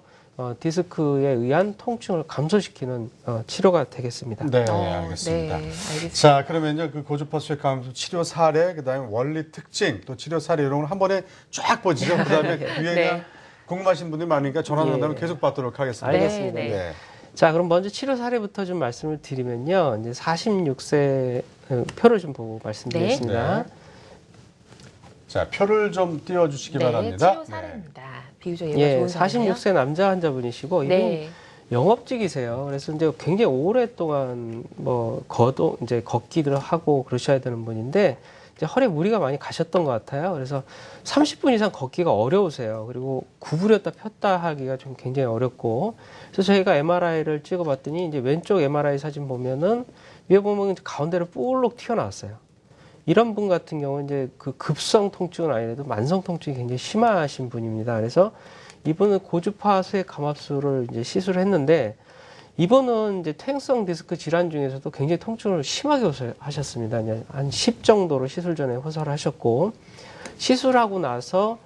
디스크에 의한 통증을 감소시키는 치료가 되겠습니다. 네, 알겠습니다. 네, 알겠습니다. 자, 그러면요, 그 고주파 수액 감소 치료 사례, 그다음에 원리 특징, 또 치료 사례 이런 걸 한 번에 쫙 보시죠. 그다음에 유행한 네. 궁금하신 분들이 많으니까 전화 예. 상담을 계속 받도록 하겠습니다. 알겠습니다. 네, 네. 자, 그럼 먼저 치료 사례부터 좀 말씀을 드리면요. 이제 46세 표를 좀 보고 말씀드리겠습니다. 네. 자, 표를 좀 띄워주시기 네, 바랍니다. 치료 사례입니다. 비교적 예가 예, 좋은 사례네요. 46세 남자 환자분이시고 이분 네. 영업직이세요. 그래서 이제 굉장히 오랫동안 뭐 이제 걷기를 하고 그러셔야 되는 분인데 이제 허리에 무리가 많이 가셨던 것 같아요. 그래서 30분 이상 걷기가 어려우세요. 그리고 구부렸다 폈다 하기가 좀 굉장히 어렵고 그래서 저희가 MRI를 찍어봤더니 이제 왼쪽 MRI 사진 보면은 위에 보면 가운데로 볼록 튀어나왔어요. 이런 분 같은 경우는 이제 그 급성 통증은 아니라도 만성 통증이 굉장히 심하신 분입니다. 그래서 이분은 고주파 수액 감압술을 이제 시술을 했는데 이분은 이제 퇴행성 디스크 질환 중에서도 굉장히 통증을 심하게 호소하셨습니다. 한 10 정도로 시술 전에 호소를 하셨고 시술하고 나서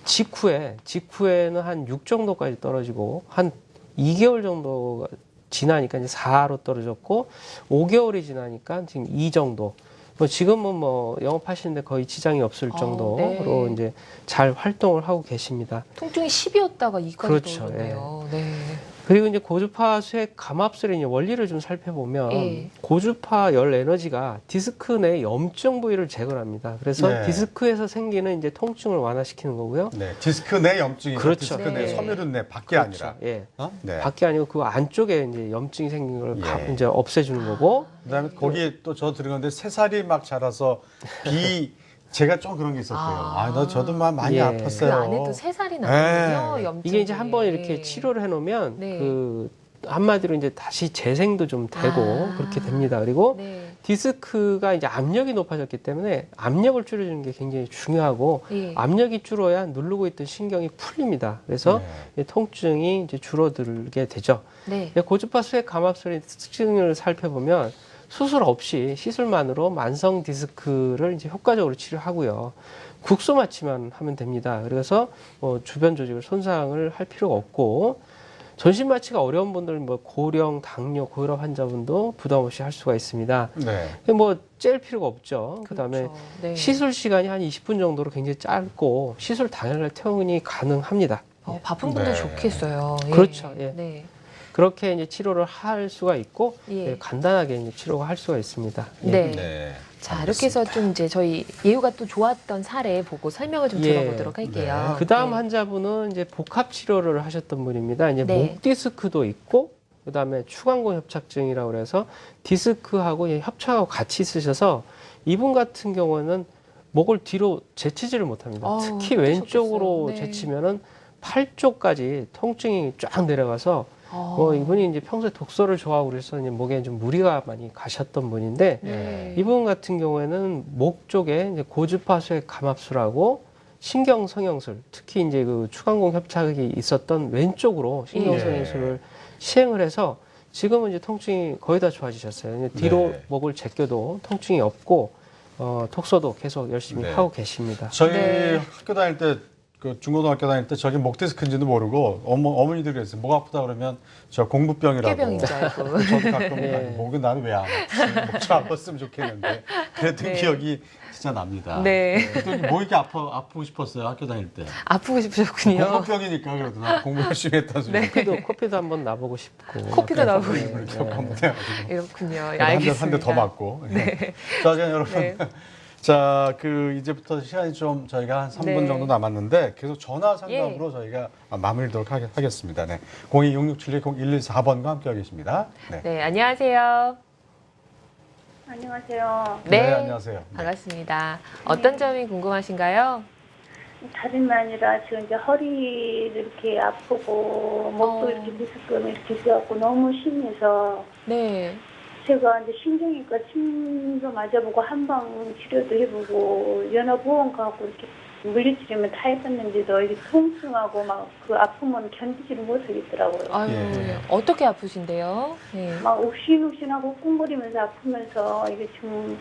직후에는 한 6 정도까지 떨어지고 한 2개월 정도 지나니까 이제 4로 떨어졌고 5개월이 지나니까 지금 2 정도. 뭐 지금은 뭐 영업하시는데 거의 지장이 없을 정도로 네. 이제 잘 활동을 하고 계십니다. 통증이 10이었다가 2까지 그렇죠. 떨어졌네요. 네. 그리고 이제 고주파 수액 감압술의 이제 원리를 좀 살펴보면 예. 고주파 열 에너지가 디스크 내 염증 부위를 제거합니다. 그래서 네. 디스크에서 생기는 이제 통증을 완화시키는 거고요. 네, 디스크 내 염증이죠. 그렇죠. 디스크 내 네. 섬유든 내 밖에 아니라. 예. 어? 네. 밖에 아니고 그 안쪽에 이제 염증이 생긴 걸 예. 이제 없애주는 거고. 그다음에 거기에 또 저 들은 건데 새살이 막 자라서 제가 좀 그런 게 있었고요. 저도 많이 예. 아팠어요. 그 안에도 새살이 나거든요. 네. 염증. 이게 이제 한번 이렇게 치료를 해놓으면 네. 그 한마디로 이제 다시 재생도 좀 되고 아. 그렇게 됩니다. 그리고 네. 디스크가 이제 압력이 높아졌기 때문에 압력을 줄여주는 게 굉장히 중요하고 예. 압력이 줄어야 누르고 있던 신경이 풀립니다. 그래서 이 통증이 이제 줄어들게 되죠. 네. 고주파 수액 감압술의 특징을 살펴보면 수술 없이 시술만으로 만성 디스크를 이제 효과적으로 치료하고요. 국소 마취만 하면 됩니다. 그래서 뭐 주변 조직을 손상을 할 필요가 없고 전신 마취가 어려운 분들, 뭐 고령, 당뇨, 고혈압 환자분도 부담 없이 할 수가 있습니다. 네. 뭐 째일 필요가 없죠. 그다음에 그렇죠. 네. 시술 시간이 한 20분 정도로 굉장히 짧고 시술 당일날 퇴원이 가능합니다. 바쁜 분들 네. 좋겠어요. 예. 그렇죠. 예. 네. 그렇게 이제 치료를 할 수가 있고 예. 간단하게 이제 치료가 할 수가 있습니다. 예. 네. 네. 자, 이렇게 해서 좀 이제 저희 예후가 또 좋았던 사례 보고 설명을 좀 예. 들어보도록 할게요. 네. 그 다음 네. 환자분은 이제 복합 치료를 하셨던 분입니다. 이제 네. 목 디스크도 있고, 그 다음에 추간공 협착증이라고 그래서 디스크하고 협착하고 같이 있으셔서 이분 같은 경우는 목을 뒤로 제치지를 못합니다. 아우, 특히 왼쪽으로 힘드셨겠어요. 네. 제치면은 팔 쪽까지 통증이 쫙 내려가서 어. 이분이 이제 평소에 독서를 좋아하고 그래서 이제 목에 좀 무리가 많이 가셨던 분인데 네. 이분 같은 경우에는 목 쪽에 이제 고주파 수액 감압술하고 신경 성형술, 특히 이제 그 추간공 협착이 있었던 왼쪽으로 신경 예. 성형술을 시행을 해서 지금은 이제 통증이 거의 다 좋아지셨어요. 이제 뒤로 네. 목을 제껴도 통증이 없고 독서도 계속 열심히 네. 하고 계십니다. 저희 네. 학교 다닐 때, 그 중고등학교 다닐 때 저기 목 디스크인지도 모르고 어머니들이 그랬어요. 목 아프다 그러면 저 공부병이라고. 꾀병인 줄 알고. 저도 가끔 예. 목은 나는 왜 안 아프지? 목 좀 아팠으면 좋겠는데. 그랬던 네. 기억이 진짜 납니다. 네. 그때 뭐 이렇게 아프고 싶었어요, 학교 다닐 때. 아프고 싶으셨군요. 공부병이니까 그래도 나 공부 열심히 했다 소리. 코피도 한번 나보고 싶고. 코피도 나오고 네. 이렇게 한번 해가지고. 이렇군요. 한 대 더 맞고. 네. 자, 그냥 여러분. 네. 자, 이제부터 시간이 좀 저희가 한 3분 네. 정도 남았는데 계속 전화 상담으로 저희가 마무리하도록 하겠습니다. 네. 0266720114번과 함께하고 계십니다. 네. 네, 안녕하세요. 안녕하세요. 네. 안녕하세요. 네. 반갑습니다. 어떤 점이 궁금하신가요? 다름이 아니라 지금 이제 허리도 이렇게 아프고 목도 이렇게 디스크가 이렇게 있어갖고 너무 심해서 네. 제가 이제 신경외과 침도 맞아보고 한방 치료도 해보고 연화보험 가고 이렇게 물리치료면 다 해봤는데도 이게 통증하고 막 그 아픔은 견디지를 못하겠더라고요. 아유, 예. 어떻게 아프신데요? 네. 막 욱신욱신하고 꿍거리면서 아프면서 이게 지금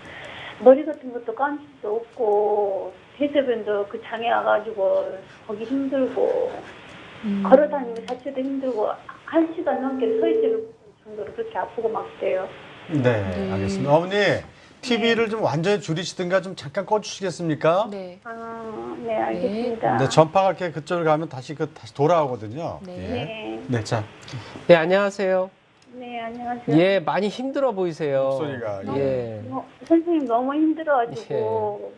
머리 같은 것도 감출 수 없고 대소변도 그 장애 와가지고 거기 힘들고 걸어다니는 자체도 힘들고 1시간 넘게 서 있을 정도로 그렇게 아프고 막 그래요. 네, 알겠습니다. 어머니, TV를 좀 완전히 줄이시든가 좀 잠깐 꺼주시겠습니까? 네. 아, 네, 알겠습니다. 네, 전파가 이렇게 그쪽으로 가면 다시 돌아오거든요. 네. 예. 네. 네, 자, 네, 안녕하세요. 네, 안녕하세요. 예, 많이 힘들어 보이세요. 목소리가, 예. 선생님 너무 힘들어가지고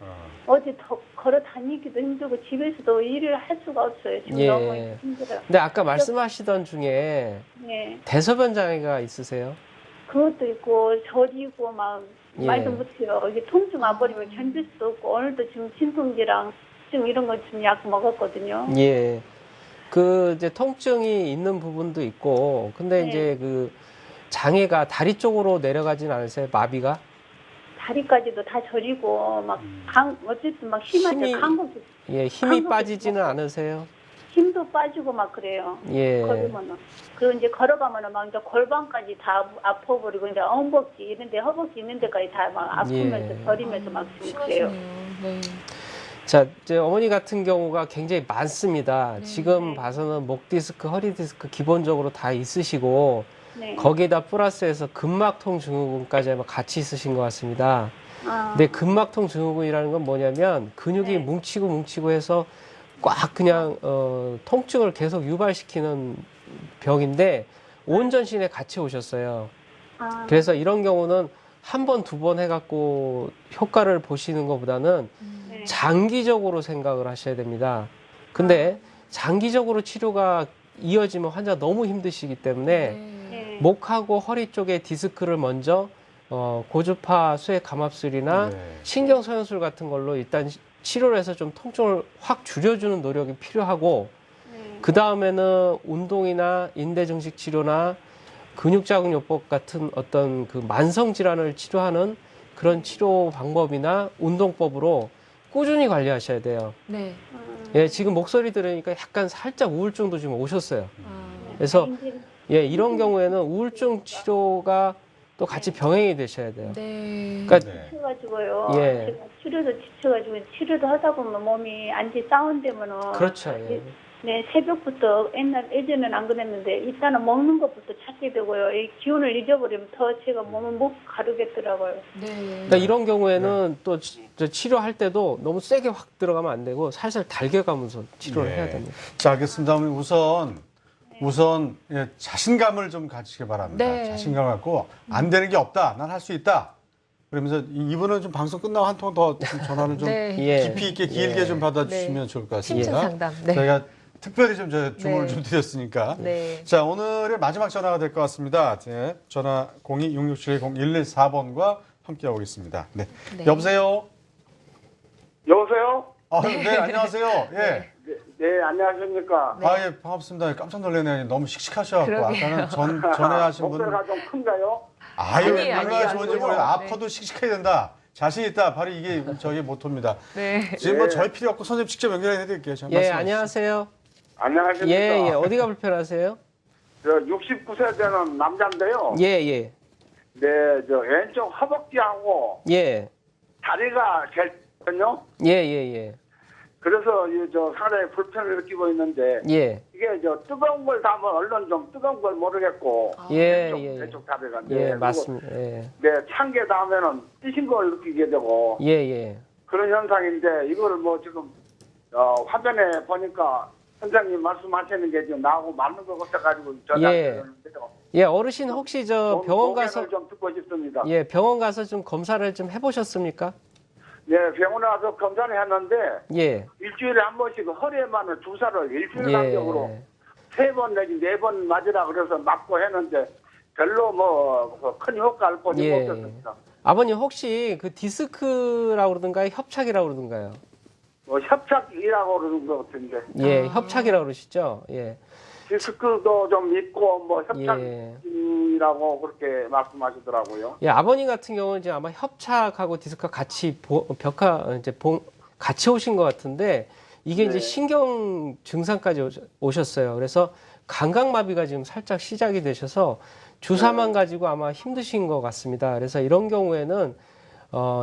어디 더 걸어 다니기도 힘들고 집에서도 일을 할 수가 없어요. 지금 예. 너무 힘들어요. 근데 아까 말씀하시던 중에 네, 대소변 장애가 있으세요? 그것도 있고 저리고 막 예. 말도 못해요. 이게 통증 와버리면 견딜 수도 없고 오늘도 지금 진통제랑 지금 이런 거 좀 약 먹었거든요. 예. 그 이제 통증이 있는 부분도 있고, 근데 네. 이제 그 장애가 다리 쪽으로 내려가진 않으세요? 마비가? 다리까지도 다 저리고 막 어쨌든 막 심하게 힘이- 강국이 예, 힘이 한국에 빠지지는 않으세요? 힘도 빠지고 막 그래요. 예. 걸으면은. 그리고 이제 걸어가면은 막 이제 골반까지 다 아파버리고 이제 엉벅지 이런데 허벅지 있는 데까지 다 막 아프면서 예. 저리면서 막 지금 그래요. 심하시네요. 네. 자, 이제 어머니 같은 경우가 굉장히 많습니다. 네. 지금 네. 봐서는 목 디스크, 허리 디스크 기본적으로 다 있으시고, 네. 거기에다 플러스해서 근막통 증후군까지 아마 같이 있으신 것 같습니다. 아, 근데 근막통 증후군이라는 건 뭐냐면 근육이 네. 뭉치고 해서 꽉 그냥 통증을 계속 유발시키는 병인데 온 전신에 같이 오셨어요. 아, 그래서 이런 경우는 한 번, 두 번 해갖고 효과를 보시는 것보다는 네. 장기적으로 생각을 하셔야 됩니다. 근데 장기적으로 치료가 이어지면 환자가 너무 힘드시기 때문에 네. 목하고 허리 쪽에 디스크를 먼저 고주파 수액 감압술이나 네. 신경소현술 같은 걸로 일단 치료를 해서 좀 통증을 확 줄여주는 노력이 필요하고 네. 그 다음에는 운동이나 인대 증식 치료나 근육자극요법 같은 어떤 그 만성 질환을 치료하는 그런 치료 방법이나 운동법으로 꾸준히 관리하셔야 돼요. 네. 예, 지금 목소리 들으니까 약간 살짝 우울증도 지금 오셨어요. 아, 그래서 이제 예, 이런 경우에는 우울증 치료가 또 같이 병행이 되셔야 돼요. 네. 그러니까 네. 지쳐가지고요. 예. 제가 치료도 지쳐가지고 치료도 하다 보면 몸이 안지 다운되면은 그렇죠. 예. 네, 새벽부터 예전엔 안 그랬는데 일단은 먹는 것부터 찾게 되고요. 이 기운을 잊어버리면 더 제가 몸을 못 가르겠더라고요. 네. 그러니까 이런 경우에는 또 치료할 때도 너무 세게 확 들어가면 안 되고 살살 달겨가면서 치료를 네. 해야 됩니다. 자, 알겠습니다. 어머니 우선 예, 자신감을 좀 가지시기 바랍니다. 네. 자신감 갖고 안 되는 게 없다. 난 할 수 있다. 그러면서 이분은 좀 방송 끝나고 한 통 더 전화를 좀 네. 예. 깊이 있게 길게 예. 좀 받아주시면 좋을 것 심층 같습니다. 상담. 네. 저희가 특별히 좀 주문을 네. 좀 드렸으니까. 네. 자, 오늘의 마지막 전화가 될 것 같습니다. 네, 전화 02-667-0114번과 함께하고 있습니다. 네. 네. 여보세요? 여보세요? 네, 안녕하세요. 예. 네, 안녕하십니까? 네. 예, 반갑습니다. 깜짝 놀라네요. 너무 씩씩하셔갖고. 그러게요. 아까는 전에 하신 분. 목소리가 좀 큰가요? 아유, 아니에요, 얼마나 아니에요. 좋은지 아니에요. 모르겠어요. 네. 아파도 씩씩해야 된다. 자신 있다. 바로 이게 저희 모토입니다. 네. 지금 뭐 네. 저희 필요 없고 선생님 직접 연결해 드릴게요. 예, 안녕하세요. 안녕하십니까? 예, 예. 어디가 불편하세요? 저 69세 되는 남자인데요. 예, 예. 네, 저 왼쪽 허벅지하고 예. 다리가 제일 거든요. 예, 예, 예. 그래서 저 상당히 불편을 느끼고 있는데 예. 이게 저 뜨거운 걸 담으면 얼른 좀 뜨거운 걸 모르겠고 예, 왼쪽, 예. 왼쪽 다리가 예, 그리고 맞습니다. 예. 네, 찬 게 닿으면은 뜨신 걸 느끼게 되고 예, 예. 그런 현상인데 이거를 뭐 지금 화면에 보니까 선생님 말씀하시는 게 지금 나하고 맞는 것 같아가지고 전화드렸는데요. 예, 어르신 혹시 저 병원 가서 좀 듣고 싶습니다. 예, 병원 가서 좀 검사를 좀 해보셨습니까? 네, 병원에 와서 검사를 했는데 예. 일주일에 한 번씩 허리에만은 주사를 일주일 예. 간격으로 3번 내지 4번 맞으라 그래서 맞고 했는데 별로 뭐 큰 효과를 보지 예. 못했습니다. 아버님 혹시 그 디스크라고 그러던가요? 협착이라고 그러던가요? 뭐 협착이라고 그러는 것 같은데 예, 협착이라고 그러시죠? 예. 디스크도 좀 있고 뭐 예. 협착이라고 그렇게 말씀하시더라고요. 예, 아버님 같은 경우는 이제 아마 협착하고 디스크가 같이 같이 오신 것 같은데 이게 이제 네. 신경 증상까지 오셨어요. 그래서 감각마비가 지금 살짝 시작이 되셔서 주사만 가지고 아마 힘드신 것 같습니다. 그래서 이런 경우에는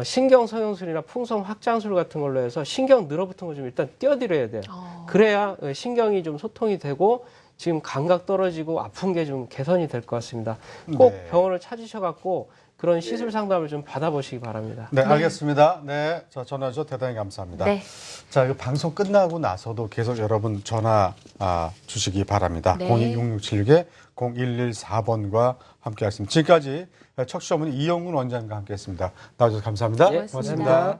신경 소형술이나 풍선 확장술 같은 걸로 해서 신경 늘어붙은 거 좀 일단 띄워드려야 돼요. 그래야 신경이 좀 소통이 되고 지금 감각 떨어지고 아픈 게 좀 개선이 될 것 같습니다. 꼭 네. 병원을 찾으셔갖고 그런 시술 상담을 좀 받아보시기 바랍니다. 네, 알겠습니다. 네, 자, 전화 줘 대단히 감사합니다. 네. 자, 이 방송 끝나고 나서도 계속 여러분 전화 주시기 바랍니다. 네. 02-6676-0114번과 함께 하겠습니다. 지금까지 척추 전문의 이영문 원장님과 함께 했습니다. 나와주셔서 감사합니다. 예, 고맙습니다. 고맙습니다.